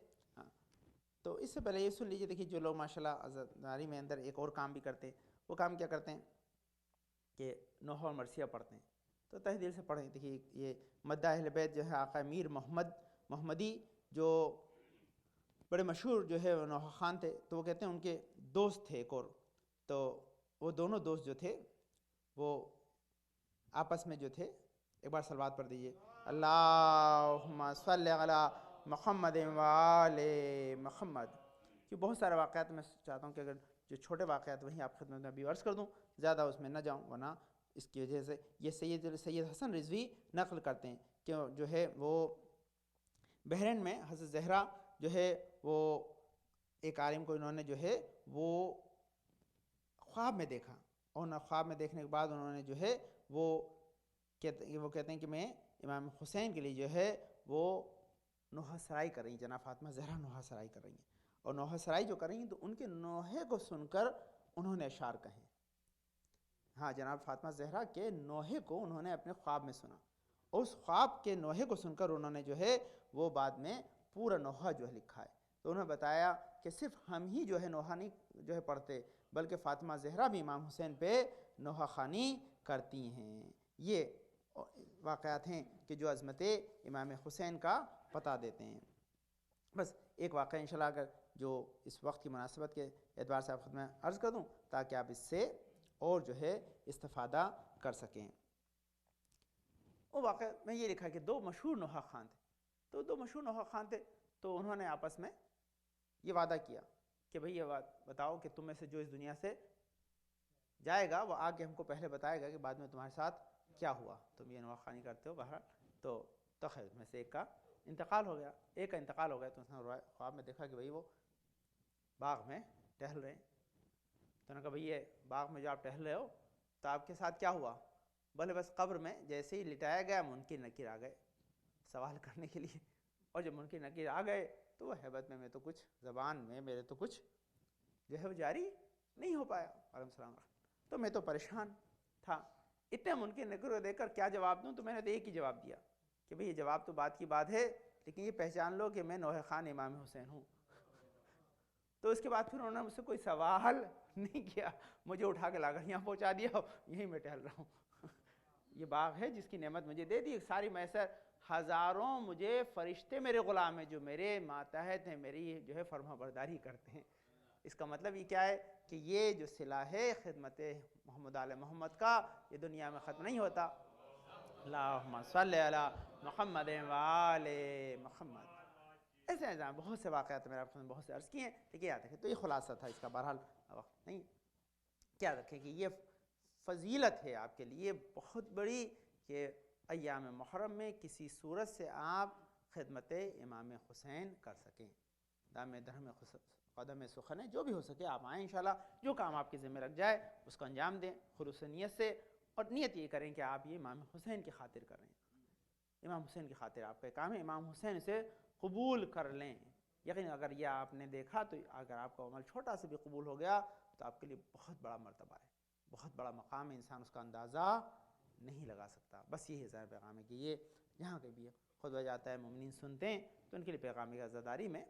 تو اس سے پہلے یہ سن لیجیے، دیکھیے جو لوگ ماشاءاللہ عزاداری میں اندر ایک اور کام بھی کرتے ہیں، وہ کام کیا کرتے ہیں کہ نوحہ اور مرثیہ پڑھتے ہیں، تو تہ دل سے پڑھیں۔ دیکھیے یہ مداح اہل بیت جو ہے آقا میر محمدی جو بڑے مشہور جو ہے نوحہ خان تھے، تو وہ کہتے ہیں ان کے دوست تھے ایک اور، تو وہ دونوں دوست جو تھے وہ آپس میں جو تھے، ایک بار صلوات پڑھ دیجئے، اللہم صلی علی محمد وآل محمد۔ کہ بہت سارے واقعات میں چاہتا ہوں کہ اگر جو چھوٹے واقعات وہیں آپ خدمت میں ابھی عرض کر دوں، زیادہ اس میں نہ جاؤں، ورنہ اس کی وجہ سے یہ سید حسن رضوی نقل کرتے ہیں کہ جو ہے وہ بحرین میں حضرت زہرا جو ہے وہ ایک عالم کو انہوں نے جو ہے وہ خواب میں دیکھا، اور خواب میں دیکھنے کے بعد انہوں نے جو ہے وہ کہتے ہیں کہ میں امام حسین کے لیے جو ہے وہ نوحہ سرائی کر رہی ہیں، جناب فاطمہ زہرا نوحہ سرائی کر رہی ہیں، اور نوحہ سرائی جو کر رہی ہیں تو ان کے نوحے کو سن کر انہوں نے اشعار کہیں۔ ہاں، جناب فاطمہ زہرا کے نوحے کو انہوں نے اپنے خواب میں سنا، اس خواب کے نوحے کو سن کر انہوں نے جو ہے وہ بعد میں پورا نوحہ جو ہے لکھا ہے۔ تو انہوں نے بتایا کہ صرف ہم ہی جو ہے نوحہ نہیں جو ہے پڑھتے، بلکہ فاطمہ زہرا بھی امام حسین پہ نوحہ خوانی کرتی ہیں۔ یہ واقعات ہیں کہ جو عظمت امام حسین کا پتہ دیتے ہیں۔ بس ایک واقعہ انشاءاللہ اگر جو اس وقت کی مناسبت کے اعتبار سے آپ خدمت میں عرض کر دوں تاکہ آپ اس سے اور جو ہے استفادہ کر سکیں۔ وہ واقعہ میں یہ لکھا کہ 2 مشہور نوحہ خان تھے، تو 2 مشہور نوحہ خان تھے، تو انہوں نے آپس میں یہ وعدہ کیا کہ بھئی یہ بتاؤ کہ تم میں سے جو اس دنیا سے جائے گا وہ آگے ہم کو پہلے بتائے گا کہ بعد میں تمہارے ساتھ کیا ہوا، تم یہ نوحہ خانی کرتے ہو بہرحال۔ تو خیر میں سے ایک کا انتقال ہو گیا، تو اس نے خواب میں دیکھا کہ بھئی وہ باغ میں ٹہل رہے ہیں، تو انہوں نے کہا بھئی یہ باغ میں جو آپ ٹہل رہے ہو تو آپ کے ساتھ کیا ہوا؟ بولے بس قبر میں جیسے ہی لٹایا گیا منکر نکیر آ گئے سوال کرنے کے لیے، اور جب منکر نکیر آ گئے تو وہ حیبت میں تو کچھ زبان میں میرے تو کچھ جو ہے وہ جاری نہیں ہو پایا، علیہ السلام، تو میں تو پریشان تھا، اتنے منکر نکیر کو دیکھ کر کیا جواب دوں؟ تو میں نے تو ایک ہی جواب دیا کہ بھئی یہ جواب تو بات کی بات ہے، لیکن یہ پہچان لو کہ میں نوح خان امام حسین ہوں. تو اس کے بعد پھر انہوں نے مجھ سے کوئی سوال نہیں کیا, مجھے اٹھا کے لا کر یہاں پہنچا دیا, یہیں میں ٹہل رہا ہوں. یہ باغ ہے جس کی نعمت مجھے دے دی, ساری میسر, ہزاروں مجھے فرشتے میرے غلام ہیں جو میرے ماتحت ہیں, میری جو ہے فرما برداری کرتے ہیں. اس کا مطلب یہ کیا ہے کہ یہ جو صلہ ہے خدمت محمد آل محمد کا, یہ دنیا میں ختم نہیں ہوتا. اللہم صلی علی محمد و آل محمد. ایسے ایسا بہت سے واقعات میرے آپ نے بہت سے عرض کیے ہیں, لیکن یاد رکھیں تو یہ خلاصہ تھا اس کا. بہرحال وقت نہیں, کیا رکھیں کہ یہ فضیلت ہے آپ کے لیے بہت بڑی کہ ایام محرم میں کسی صورت سے آپ خدمت امام حسین کر سکیں. دام درہم قدم سخن ہے, جو بھی ہو سکے آپ آئیں انشاءاللہ. جو کام آپ کے ذمہ لگ جائے اس کو انجام دیں خلوص نیت سے, اور نیت یہ کریں کہ آپ یہ امام حسین کی خاطر کر رہے ہیں. امام حسین کی خاطر آپ کا کام ہے, امام حسین سے قبول کر لیں. یقین اگر یہ آپ نے دیکھا تو اگر آپ کا عمل چھوٹا سے بھی قبول ہو گیا تو آپ کے لیے بہت بڑا مرتبہ ہے, بہت بڑا مقام ہے, انسان اس کا اندازہ نہیں لگا سکتا. بس یہی ظاہر پیغام ہے کہ یہ جہاں کہیں بھی خطبہ جاتا ہے مومنین سنتے ہیں تو ان کے لیے پیغام کی عزاداری میں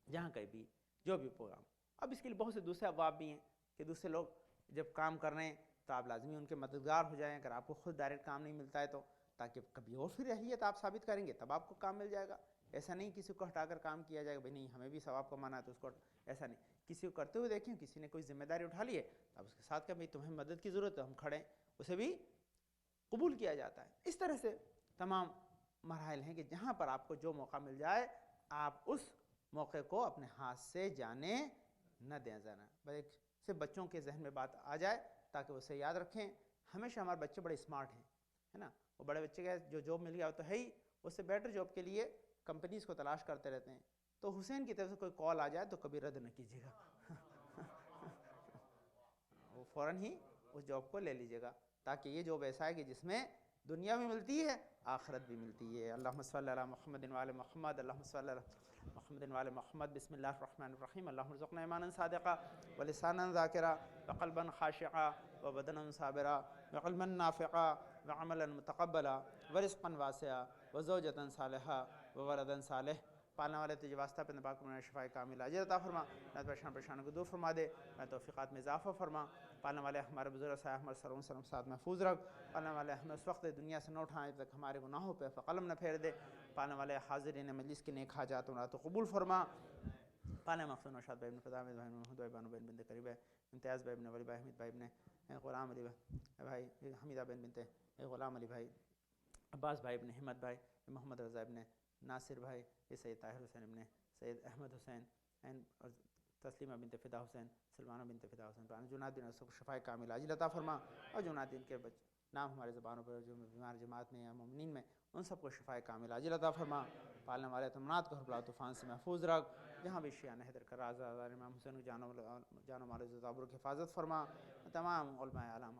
جہاں کہیں بھی جو بھی پروگرام. اب اس کے لیے بہت سے دوسرے ابواب بھی ہیں کہ دوسرے لوگ جب کام کر رہے ہیں تو آپ لازمی ان کے مددگار ہو جائیں. اگر آپ کو خود ڈائریکٹ کام نہیں ملتا ہے تو تاکہ کبھی اور پھر اہلیت آپ ثابت کریں گے تب آپ کو کام مل جائے گا. ایسا نہیں کسی کو ہٹا کر کام کیا جائے گا, بھائی نہیں ہمیں بھی ثواب کمانا ہے تو اس کو, ایسا نہیں. کسی کو کرتے ہوئے دیکھیں, کسی نے کوئی ذمہ داری اٹھا لی ہے اب اس کے ساتھ کہ بھائی تمہیں مدد کی ضرورت ہے, ہم کھڑے ہیں, اسے بھی قبول کیا جاتا ہے. اس طرح سے تمام مراحل ہیں کہ جہاں پر آپ کو جو موقع مل جائے آپ اس موقع کو اپنے ہاتھ سے جانے نہ دیں. ذرا بس صرف بچوں کے ذہن میں بات آ جائے تاکہ اسے یاد رکھیں. ہمیشہ ہمارے بچے بڑے اسمارٹ ہیں, ہے نا, وہ بڑے بچے کا جو جاب مل گیا وہ تو ہے ہی, اس سے بیٹر جاب کے لیے کمپنیز کو تلاش کرتے رہتے ہیں. تو حسین کی طرف سے کوئی کال آ جائے تو کبھی رد نہ کیجیے گا, وہ فوراً ہی اس جاب کو لے لیجیے گا تاکہ یہ جاب ایسا ہے کہ جس میں دنیا بھی ملتی ہے آخرت بھی ملتی ہے. اللہم صلی علی محمد و آل محمد, اللہم صلی علی محمد و آل محمد. بسم اللہ الرحمن الرحیم. اللہم ارزقنا ایمانا صادقا ولسانا ذاکرا وقلبا خاشعا وبدنا صابرا وعلما نافعا وعملا متقبلا ورزقا واسعا وزوجة صالحا وولدا صالح. پالنے والے تجھے واسطہ پہ نباک میں شفاء کامل عاجل عطا فرما, نہ پریشان کو دور فرما دے, نہ توفیقات میں اضافہ فرما. پالنے والے ہمارے بزرگ صاحب ہمارے سروں سلم ساتھ محفوظ رکھ. پالنے والے ہمیں اس وقت دنیا سے نہ اٹھائیں تک ہمارے گناہوں پہ قلم نہ پھیر دے. پالنے والے حاضرین مجلس کے نیک حاجات و تو قبول فرما. پالنے مقصود نوشاد بھائی ابن فدا بھائی محمود بھائی بانو بن بنت قریب ہے, امتیاز بھائی ابن ولی بھائی حمید بھائی ابن غلام علی بھائی حمیدہ بن بنت غلام علی بھائی, عباس بھائی ابن حمد بھائی, محمد رضا ابن ناصر بھائی, یہ سید طاہر حسین ابن سید احمد حسین, اور تسلیمہ بنت فدا حسین, سلمانہ بنت فدا حسین. جناد دن سب کو شفاء کامل عاجل عطا فرما. اور جناد دن کے نام ہمارے زبانوں پر جو بیمار جماعت میں یا مومنین میں ان سب کو شفاء کامل عاجل عطا فرما. پالنے والے تمنات کو حربلا طوفان سے محفوظ رکھ. جہاں بھی شیعہ حیدر کر راز امام حسین کی جان و مال زبر کی حفاظت فرما. تمام علماء اعلام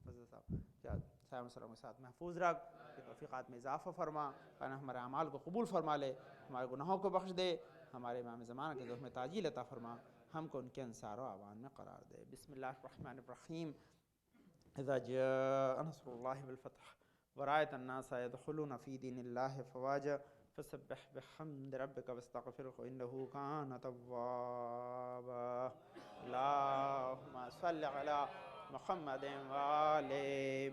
فضل صاحب کیا صاحب وسلم کے ساتھ محفوظ رکھ. توفیقات میں اضافہ فرما. ہمارے اعمال کو قبول فرما لے, ہمارے گناہوں کو بخش دے, ہمارے امام زمانہ کے ظلم میں تاجیل عطا فرما, ہم کو ان کے انصار و اعوان میں قرار دے. بسم اللہ الرحمن الرحیم. اذا جاء نصر اللہ والفتح ورأيت الناس يدخلون في دين الله فواجا فسبح بحمد ربك واستغفره إنه كان توابا. اللهم صل على محمد وآل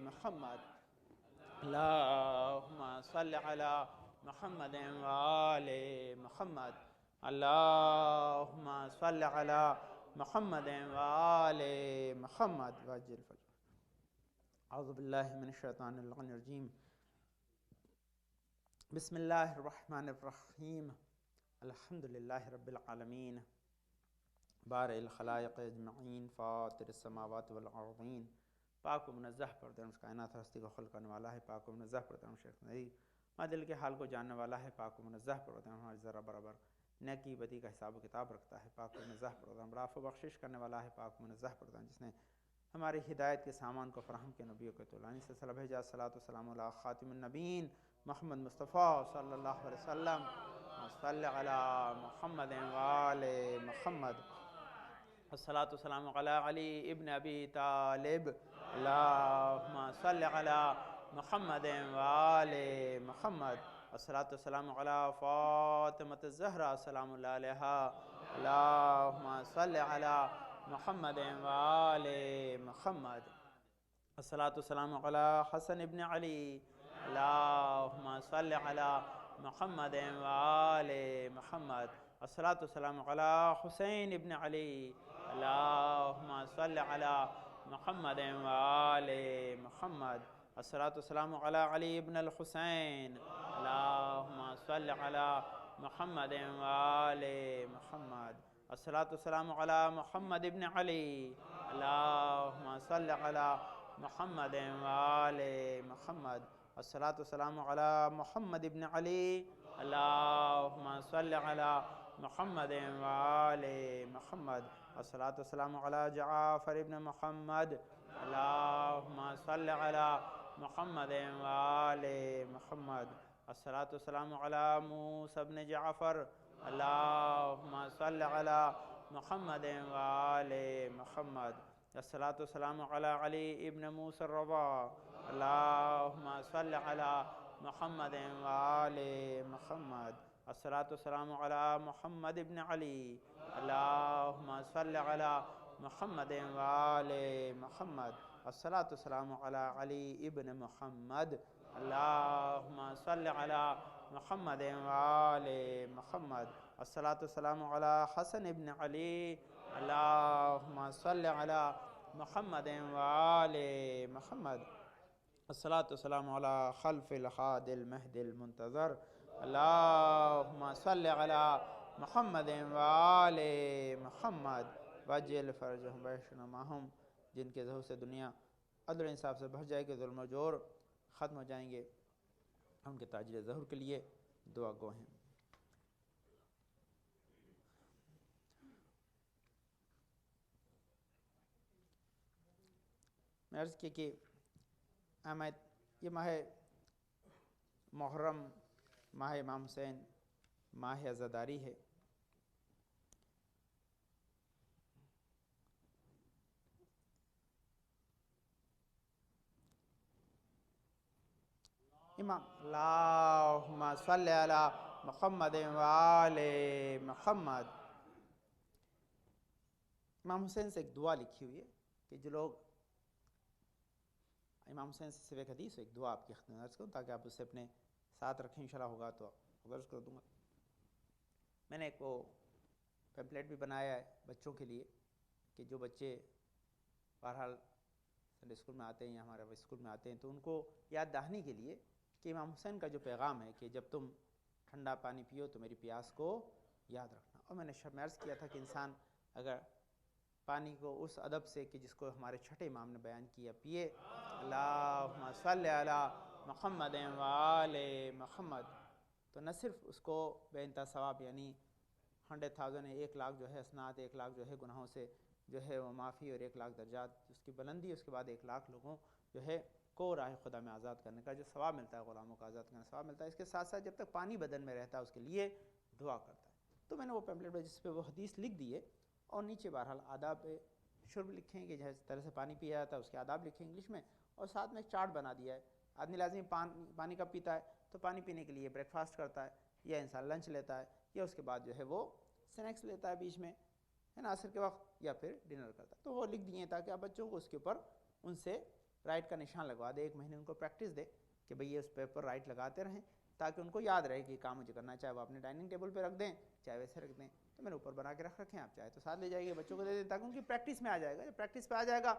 محمد. اللهم صل على محمد وآل محمد. اللهم صل على محمد وآل محمد. وعجل الفجر. اعوذ باللہ من الشیطان الرجیم. بسم اللہ الرحمن الرحیم. الحمد للہ رب العالمین بارئ الخلائق اجمعین فاطر السماوات والارضین. پاک و منزہ پردرم کائنات ہستی کو خلق کرنے والا ہے. پاک و منزہ پردرم شیخ نئی ماں دل کے حال کو جاننے والا ہے. پاک و منزہ پردرم ہماری ذرہ برابر نیکی بدی کا حساب و کتاب رکھتا ہے. پاک و منزہ پردرم رافع و بخشش کرنے والا ہے. پاک و منزہ پردرم جس نے ہماری ہدایت کے سامان کو فراہم کے نبیوں کے طولانی سلسلہ بھیجا. صلاۃ و سلام علی خاتم النبیین محمد مصطفیٰ صلی اللہ علیہ وسلم. صلی علی محمد وآل محمد. الصلاۃ والسلام علی علی ابن ابی طالب. اللہم صلی علی محمد وآل محمد. الصلاۃ والسلام علی فاطمۃ الزہرا سلام اللہ علیہا اللہم صلی علی محمد وآل محمد الصلاۃ والسلام علی حسن ابن علی اللہم صلی علی محمد وآل محمد الصلاۃ والسلام علی حسین ابن علی اللہم صلی علی محمد وآل محمد الصلاۃ والسلام علی علی ابن الحسین اللہم صلی علی محمد وآل محمد الصلاۃ والسلام علی محمد ابن علی اللہم صلی علی محمد وآل محمد الصلاۃ والسلام علی محمد ابن علی اللہم صلی علی محمد وآل محمد الصلاۃ والسلام علی جعفر ابن محمد اللہم صلی علی محمد وآل محمد الصلاۃ والسلام علی موسیٰ ابن جعفر اللہم صلی علی محمد وآل محمد الصلاۃ والسلام علی علی ابن موسیٰ الرضا اللہم صلی علی محمد وآل محمد الصلاۃ والسلام علی محمد ابن علی اللہم صلی علی محمد وآل محمد الصلاۃ والسلام علی علی ابن محمد اللہم صلی علی محمد وآل محمد الصلاۃ والسلام علی حسن ابن علی اللہم صلی علی محمد وآل محمد الصلاۃ والسلام علی خلف الہاد المہدی المنتظر اللہم صلی علی محمد وآل محمد وجل فرجہم ویشن معہم جن کے ظہور سے دنیا عدل و انصاف سے بھر جائے گی، ظلم و جور ختم ہو جائیں گے، ان کے تاجر ظہور کے لیے دعا گو ہیں۔ میں عرض کی کہ یہ ماہ محرم ماہ امام حسین ماہ عزاداری ہے۔ امام اللہم صلی علی محمد وآل محمد۔ امام حسین سے ایک دعا لکھی ہوئی ہے کہ جو لوگ امام حسین سے صرف ایک حدیث ایک دعا آپ کی خدمت میں عرض کروں تاکہ آپ اسے اپنے ساتھ رکھیں، انشاءاللہ ہوگا تو عرض کر دوں گا۔ میں نے ایک وہ پیمپلیٹ بھی بنایا ہے بچوں کے لیے کہ جو بچے بہرحال سنڈے اسکول میں آتے ہیں یا ہمارے اسکول میں آتے ہیں تو ان کو یاد دہانی کے لیے کہ امام حسین کا جو پیغام ہے کہ جب تم ٹھنڈا پانی پیو تو میری پیاس کو یاد رکھنا۔ اور میں نے شب میں عرض کیا تھا کہ انسان اگر پانی کو اس ادب سے کہ جس کو ہمارے چھٹے امام نے بیان کیا پیے، اللہم صلی علی محمد وآل محمد، تو نہ صرف اس کو بے انتہا ثواب یعنی 100,000 1,00,000 جو ہے حسنات، 1,00,000 جو ہے گناہوں سے جو ہے وہ معافی، اور 1,00,000 درجات اس کی بلندی، اس کے بعد 1,00,000 لوگوں جو ہے کو راہ خدا میں آزاد کرنے کا جو ثواب ملتا ہے، غلاموں کا آزاد کرنے کا ثواب ملتا ہے، اس کے ساتھ ساتھ جب تک پانی بدن میں رہتا ہے اس کے لیے دعا کرتا ہے۔ تو میں نے وہ پیمپلیٹ پہ جس پہ وہ حدیث لکھ دی ہے اور نیچے بہرحال آداب شرب لکھیں کہ جس طرح سے پانی پیا جاتا ہے اس کے آداب لکھیں انگلش میں، اور ساتھ میں ایک چارٹ بنا دیا ہے۔ آدمی لازمی پانی کب پیتا ہے تو پانی پینے کے لیے بریک فاسٹ کرتا ہے، یا انسان لنچ لیتا ہے، یا اس کے بعد جو ہے وہ سنیکس لیتا ہے بیچ میں، ہے نا، عصر کے وقت، یا پھر ڈنر کرتا ہے۔ تو وہ لکھ دیے تاکہ آپ بچوں کو اس کے اوپر ان سے رائٹ کا نشان لگوا دے، 1 مہینے ان کو پریکٹس دے کہ بھئی یہ اس پیپر رائٹ لگاتے رہیں تاکہ ان کو یاد رہے کہ یہ کام مجھے کرنا ہے، چاہے وہ اپنے ڈائننگ ٹیبل پہ رکھ دیں چاہے ویسے رکھ دیں۔ تو میں نے اوپر بنا کے رکھے ہیں، آپ چاہے تو ساتھ لے جائیے، بچوں کو دے دیں تاکہ ان کی پریکٹس میں آ جائے گا۔ جب پریکٹس پہ آ جائے گا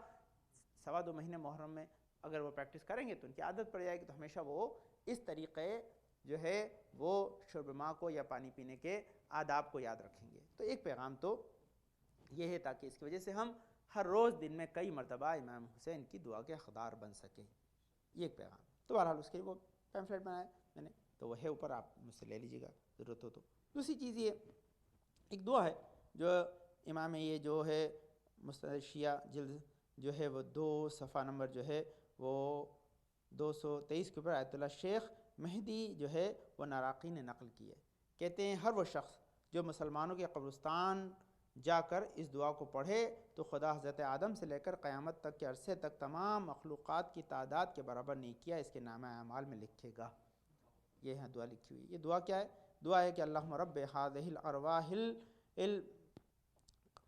2.25 مہینے محرم میں اگر وہ پریکٹس کریں گے تو ان کی عادت پڑ جائے گی، تو ہمیشہ وہ اس طریقے جو ہے وہ شرب ماء کو یا پانی پینے کے آداب کو یاد رکھیں گے۔ تو ایک پیغام تو یہ ہے تاکہ اس کی وجہ سے ہم ہر روز دن میں کئی مرتبہ امام حسین کی دعا کے حقدار بن سکیں، یہ ایک پیغام۔ تو بہرحال اس کے وہ پیمفلیٹ بنایا میں نے، تو وہ ہے اوپر، آپ مجھ سے لے لیجیے گا ضرورت ہو تو۔ دوسری چیز یہ ایک دعا ہے جو امام یہ جو ہے مستند شیعہ جلد جو ہے وہ 2 صفحہ نمبر جو ہے وہ 223 کے اوپر آیت اللہ شیخ مہدی جو ہے وہ ناراقی نے نقل کی ہے۔ کہتے ہیں ہر وہ شخص جو مسلمانوں کے قبرستان جا کر اس دعا کو پڑھے تو خدا حضرت آدم سے لے کر قیامت تک کے عرصے تک تمام مخلوقات کی تعداد کے برابر نیکیاں اس کے نامہ اعمال میں لکھے گا۔ یہ یہاں دعا لکھی ہوئی ہے. یہ دعا کیا ہے؟ دعا ہے کہ اللہم رب ہذہ الارواح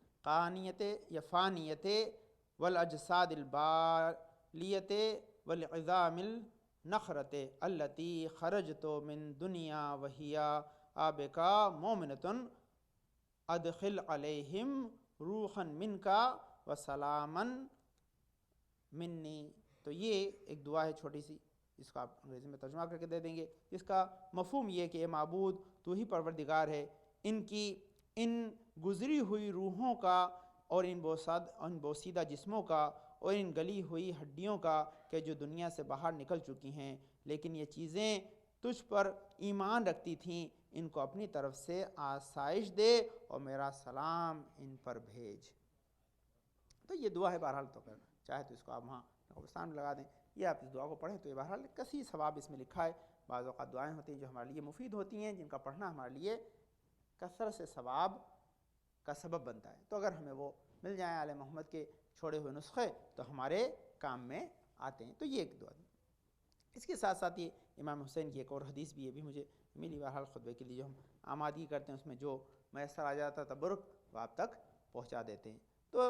القانیت یا فانیت والاجساد البالیت والعظام النخرت التی خرجت من دنیا وہی آبکا مومنۃ ادخل علیہم روحا منکا وسلاما منی. تو یہ ایک دعا ہے چھوٹی سی، اس کا آپ انگریزی میں ترجمہ کر کے دے دیں گے. اس کا مفہوم یہ کہ اے معبود تو ہی پروردگار ہے، ان گزری ہوئی روحوں کا اور ان بوسیدہ جسموں کا اور ان گلی ہوئی ہڈیوں کا کہ جو دنیا سے باہر نکل چکی ہیں، لیکن یہ چیزیں تجھ پر ایمان رکھتی تھیں، ان کو اپنی طرف سے آسائش دے اور میرا سلام ان پر بھیج. تو یہ دعا ہے. بہرحال تو کر چاہے تو اس کو آپ وہاں قبرستان میں لگا دیں، یہ آپ اس دعا کو پڑھیں تو یہ بہرحال کثیر ثواب اس میں لکھا ہے. بعض اوقات دعائیں ہوتی ہیں جو ہمارے لیے مفید ہوتی ہیں، جن کا پڑھنا ہمارے لیے کثرت سے ثواب کا سبب بنتا ہے. تو اگر ہمیں وہ مل جائیں آل محمد کے چھوڑے ہوئے نسخے تو ہمارے کام میں آتے ہیں. تو یہ ایک دعا. اس کے ساتھ ساتھ یہ امام حسین کی ایک اور حدیث بھی ہے، بھی مجھے ملی. بہرحال خطبے کے لیے جو ہم آمادگی کرتے ہیں اس میں جو میسر آ جاتا تبرک وہ آپ تک پہنچا دیتے ہیں. تو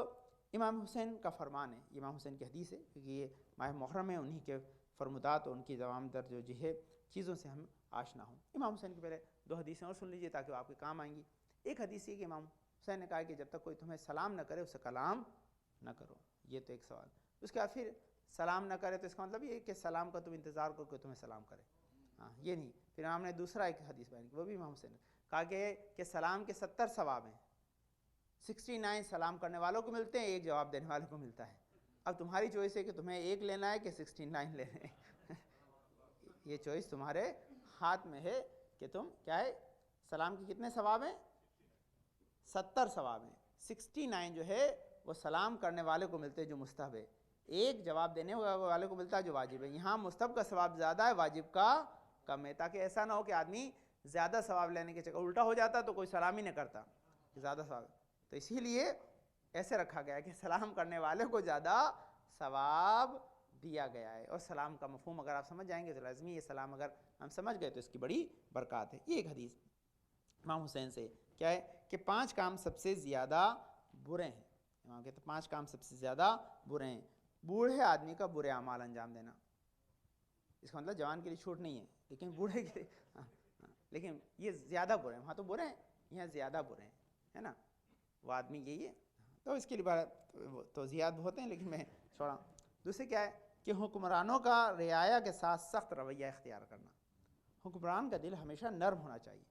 امام حسین کا فرمان ہے، امام حسین کی حدیث ہے، کیونکہ یہ ماہ محرم ہے، انہی کے فرمودات اور ان کی زوام در جو ہے چیزوں سے ہم آشنا ہوں. امام حسین کی پہلے دو حدیثیں اور سن لیجئے تاکہ وہ آپ کے کام آئیں گی. ایک حدیث یہ کہ امام حسین نے کہا کہ جب تک کوئی تمہیں سلام نہ کرے اسے کلام نہ کرو. یہ تو ایک سوال. اس کے بعد پھر سلام نہ کرے تو اس کا مطلب یہ ہے کہ سلام کا تم انتظار کرو کہ تمہیں سلام کرے. ہاں یہ نہیں. پھر امام نے دوسرا ایک حدیث بیان کی، وہ بھی امام حسین نے کہا کہ سلام کے 70 ثواب ہیں، 69 سلام کرنے والوں کو ملتے ہیں، ایک جواب دینے والوں کو ملتا ہے. اب تمہاری چوائس ہے کہ تمہیں ایک لینا ہے کہ 69 لینے ہیں. یہ چوائس تمہارے ہاتھ میں ہے کہ تم کیا ہے. سلام کے کتنے ثواب ہیں؟ 70 ثواب ہیں. 69 جو ہے وہ سلام کرنے والے کو ملتے ہیں جو مستحب ہے، ایک جواب دینے والے کو ملتا ہے جو واجب ہے. یہاں مستحب کا ثواب زیادہ ہے، واجب کا کم ہے، تاکہ ایسا نہ ہو کہ آدمی زیادہ ثواب لینے کے چکر الٹا ہو جاتا تو کوئی سلام ہی نہ کرتا زیادہ ثواب. تو اسی لیے ایسے رکھا گیا کہ سلام کرنے والے کو زیادہ ثواب دیا گیا ہے. اور سلام کا مفہوم اگر آپ سمجھ جائیں گے تو لازمی یہ سلام اگر ہم سمجھ گئے تو اس کی بڑی برکات ہے. یہ ایک حدیث امام حسین سے کیا ہے کہ 5 کام سب سے زیادہ برے ہیں. امام کہتے ہیں 5 کام سب سے زیادہ برے ہیں. بوڑھے آدمی کا برے اعمال انجام دینا. اس کا مطلب جوان کے لیے چھوٹ نہیں ہے، لیکن بوڑھے کے لیے لیکن یہ زیادہ برے ہیں. وہاں تو برے ہیں، یہاں زیادہ برے ہیں، ہے نا. وہ آدمی یہی ہے. تو اس کے لیے توضیحات بہت ہیں لیکن میں چھوڑا. دوسرے کیا ہے کہ حکمرانوں کا رعایا کے ساتھ سخت رویہ اختیار کرنا. حکمران کا دل ہمیشہ نرم ہونا چاہیے.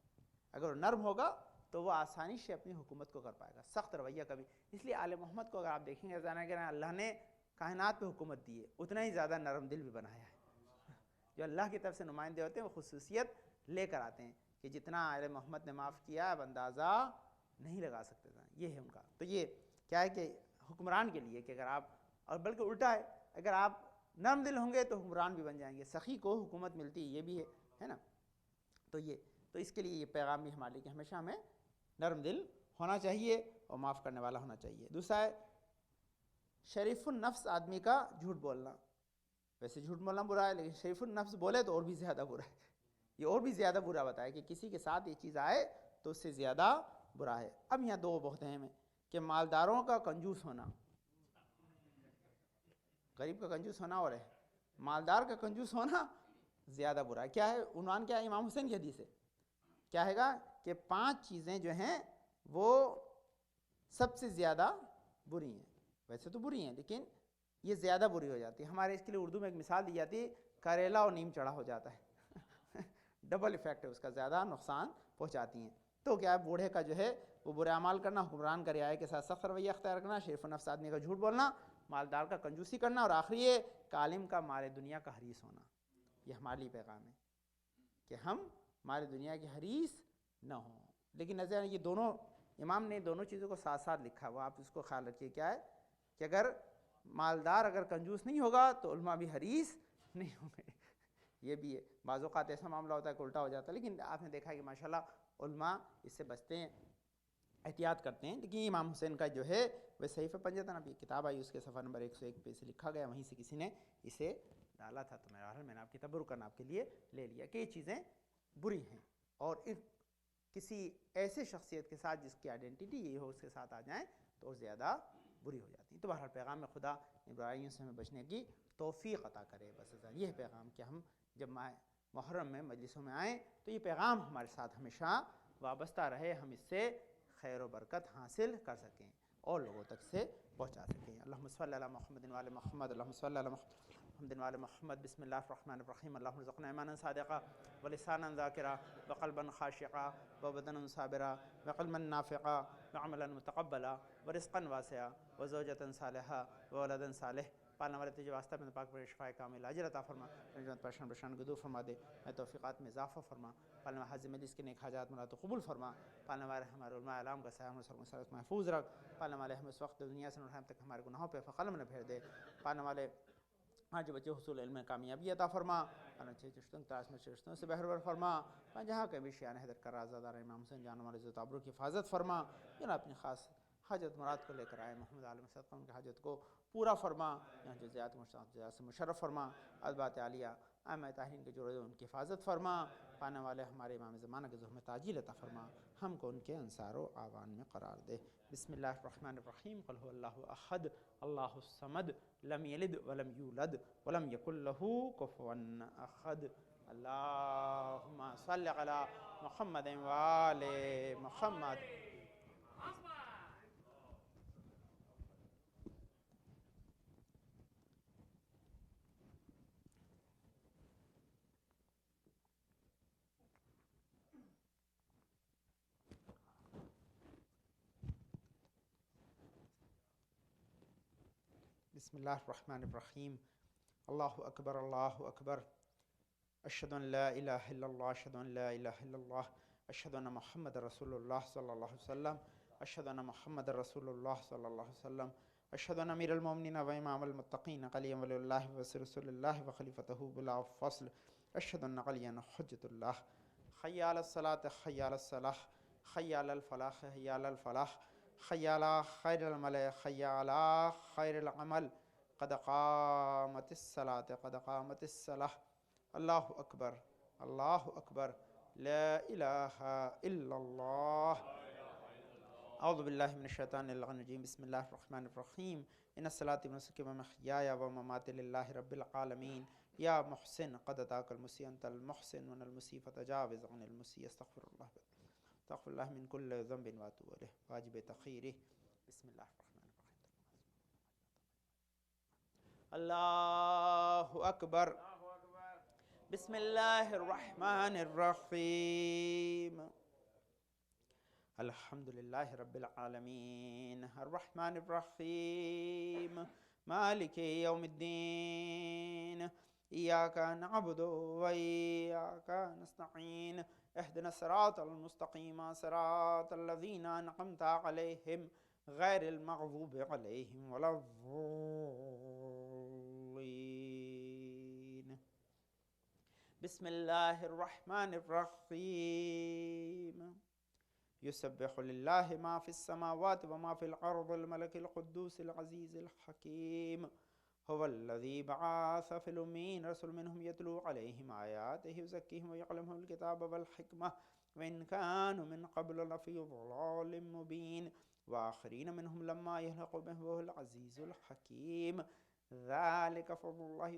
اگر وہ نرم ہوگا تو وہ آسانی سے اپنی حکومت کو کر پائے گا. سخت رویہ کبھی. اس لیے آل محمد کو اگر آپ دیکھیں گے کہ اللہ نے کائنات پہ حکومت دی ہے، اتنا ہی زیادہ نرم دل بھی بنایا ہے. جو اللہ کی طرف سے نمائندے ہوتے ہیں وہ خصوصیت لے کر آتے ہیں کہ جتنا آل محمد نے معاف کیا اب اندازہ نہیں لگا سکتے تھا. یہ ہے ان کا. تو یہ کیا ہے کہ حکمران کے لیے کہ اگر آپ، اور بلکہ الٹا ہے، اگر آپ نرم دل ہوں گے تو حکمران بھی بن جائیں گے. سخی کو حکومت ملتی یہ بھی ہے نا. تو اس کے لیے یہ پیغام بھی ہمارے لیے کہ ہمیشہ ہمیں نرم دل ہونا چاہیے اور معاف کرنے والا ہونا چاہیے. دوسرا ہے شریف النفس آدمی کا جھوٹ بولنا. ویسے جھوٹ بولنا برا ہے لیکن شریف النفس بولے تو اور بھی زیادہ برا ہے. یہ اور بھی زیادہ برا بتایا کہ کسی کے ساتھ یہ چیز آئے تو اس سے زیادہ برا ہے. اب یہاں دو بہت اہم ہیں کہ مالداروں کا کنجوس ہونا. غریب کا کنجوس ہونا اور ہے، مالدار کا کنجوس ہونا زیادہ برا ہے. کیا ہے عنوان؟ کیا ہے؟ امام حسین کی حدیث ہے. کیا ہے گا کہ 5 چیزیں جو ہیں وہ سب سے زیادہ بری ہیں. ویسے تو بری ہیں لیکن یہ زیادہ بری ہو جاتی ہے. ہمارے اس کے لیے اردو میں ایک مثال دی جاتی ہے، کریلا اور نیم چڑھا ہو جاتا ہے. ڈبل ایفیکٹ ہے اس کا، زیادہ نقصان پہنچاتی ہیں. تو کیا ہے بوڑھے کا جو ہے وہ برے اعمال کرنا، حکمران کا رعایا کے ساتھ سخت رویہ اختیار کرنا، شریف النفس آدمی کا جھوٹ بولنا، مالدار کا کنجوسی کرنا، اور آخری یہ کہ عالم کا مال دنیا کا حریص ہونا. یہ ہمارے لیے پیغام ہے کہ ہم مال دنیا کے حریص نہ ہوں. لیکن نظر یہ دونوں امام نے دونوں چیزوں کو ساتھ ساتھ لکھا ہوا، آپ اس کو خیال رکھیے. کیا ہے کہ اگر مالدار اگر کنجوس نہیں ہوگا تو علماء بھی حریص نہیں ہوں گے. یہ بھی ہے. بعض اوقات ایسا معاملہ ہوتا ہے کہ الٹا ہو جاتا ہے، لیکن آپ نے دیکھا کہ ماشاءاللہ علماء اس سے بچتے ہیں، احتیاط کرتے ہیں. لیکن امام حسین کا جو ہے وہ صحیفہ پنجتن، اب یہ کتاب آئی اس کے صفحہ نمبر 101 پہ اسے لکھا گیا، وہیں سے کسی نے اسے ڈالا تھا تو میں نے آپ کی تبرکاً آپ کے لیے لے لیا کہ یہ چیزیں بری ہیں، اور کسی ایسے شخصیت کے ساتھ جس کی آئیڈینٹی یہ ہو اس کے ساتھ آ جائیں تو اور زیادہ بری ہو جاتی ہیں۔ تو بہرحال پیغام خدا ان برائیوں سے ہمیں بچنے کی توفیق عطا کرے، بس یہ پیغام کہ ہم جب ماہ محرم میں مجلسوں میں آئیں تو یہ پیغام ہمارے ساتھ ہمیشہ وابستہ رہے، ہم اس سے خیر و برکت حاصل کر سکیں اور لوگوں تک سے پہنچا سکیں۔ اللہم صلی علی محمد وعلی محمد، اللہم صلی علی محمد وعلی محمد۔ بسم اللہ الرحمن الرحیم۔ اللہم ارزقنا ایمانا صادقا ولسانا ذاکرا وقلبا خاشعا وبدنا صابرا وعلما نافعا وعملا متقبلا ورزقا واسعا وزوجة صالحا وولدا صالح۔ پالنے والے تجھے واسطہ میں پاک پر شفاء کامل اجر عطا فرما، رحمت پریشان کو دور فرما دے، میں توفیقات میں اضافہ فرما، پالنے والے حاضر مجلس کے نیک حاجات مراد قبول فرما، پالنے والے ہمارے علماء اعلام کا سایہ ہم سر محفوظ رکھ، پالنے والے ہمیں اس وقت دنیا سے نوٹائم تک ہمارے گناہوں پہ قلم نہ پھیر دے، پالنے والے آج بچے حصول علم کامیابی عطا فرما، اچھے چشتوں تاس میں چشتوں سے بہرور فرما، جہاں کبھی شیان حیدر کا رازدار امام حسین جان والے عزت آبرو کی حفاظت فرما، جنہاں اپنی خاص حاجت مراد کو لے کر آئے محمد عالم صدقہ ان کی حاجت کو پورا فرما، یہاں جزیات مشتاق سے مشرف فرما، ادبات عالیہ ائمہ طاہرین کے جو رہے ان کی حفاظت فرما، پانے والے ہمارے امام زمانہ کے ظہر میں تعجیل عطا فرما، ہم کو ان کے انصار و اعوان میں قرار دے۔ بسم اللہ الرحمن الرحیم۔ قل هو اللہ احد اللہ الصمد لم یلد ولم یولد ولم یکن له کفوا احد۔ اللہم صل علی محمد وآل محمد۔ بسم اللہ الرحمن الرحیم۔ اللہ اکبر اللہ اکبر، اشہد ان لا الہ الا اللہ، اشہد ان لا الہ الا اللہ، اشہد ان محمد رسول اللہ صلی اللہ علیہ وسلم، اشہد ان محمد رسول اللہ صلی اللہ علیہ وسلم، اشہد ان امیر المومنین و امام المتقین علی ولی اللہ و رسول اللہ و خلیفتہ بلا فصل، اشہد ان علی حجۃ اللہ۔ حی علی الصلاۃ، حی علی الصلاح، حی علی الفلاح، حی علی الفلاح، حی علی خیر العمل، حی علی خیر العمل، قد قامت الصلاۃ، قد قامت الصلاح۔ اللہ اکبر، اللہ اکبر، لا الہ الا اللہ۔ اعوذ باللہ من الشیطان الرجیم، بسم اللہ الرحمن الرحیم۔ ان الصلاۃ ونسکی ومحیای ومماتی للہ رب العالمین۔ یا محسن قد اتاک المسی انت المحسن من المسی فتجاوز عن المسی۔ استغفر اللہ من کل ذنب واتوب الیہ۔ واجب تخیرہ۔ بسم اللہ الرحمن الرحیم۔ اللہ اکبر، بسم اللہ الرحمن الرحیم۔ الحمد للہ رب العالمین، الرحمن الرحیم، مالک یوم الدین، ایاک نعبد و ایاک نستعین، اہدنا الصراط المستقیم، صراط الذین انعمت علیہم غیر المغضوب علیہم ولا الضالین۔ بسم اللہ الرحمن الرحیم۔ یسبح للہ ما فی السماوات وما فی الارض الملک القدوس العزیز الحکیم۔ هو الذی بعث فی الامین رسول منہم یتلو علیہم آیاتہ یزکیہم ویعلمہم الکتاب والحکمہ وإن كانوا من قبل لفی ضلال مبین وآخرین منہم لما یلحقوا بهم وهو العزیز الحکیم۔ ذلک فضل اللہ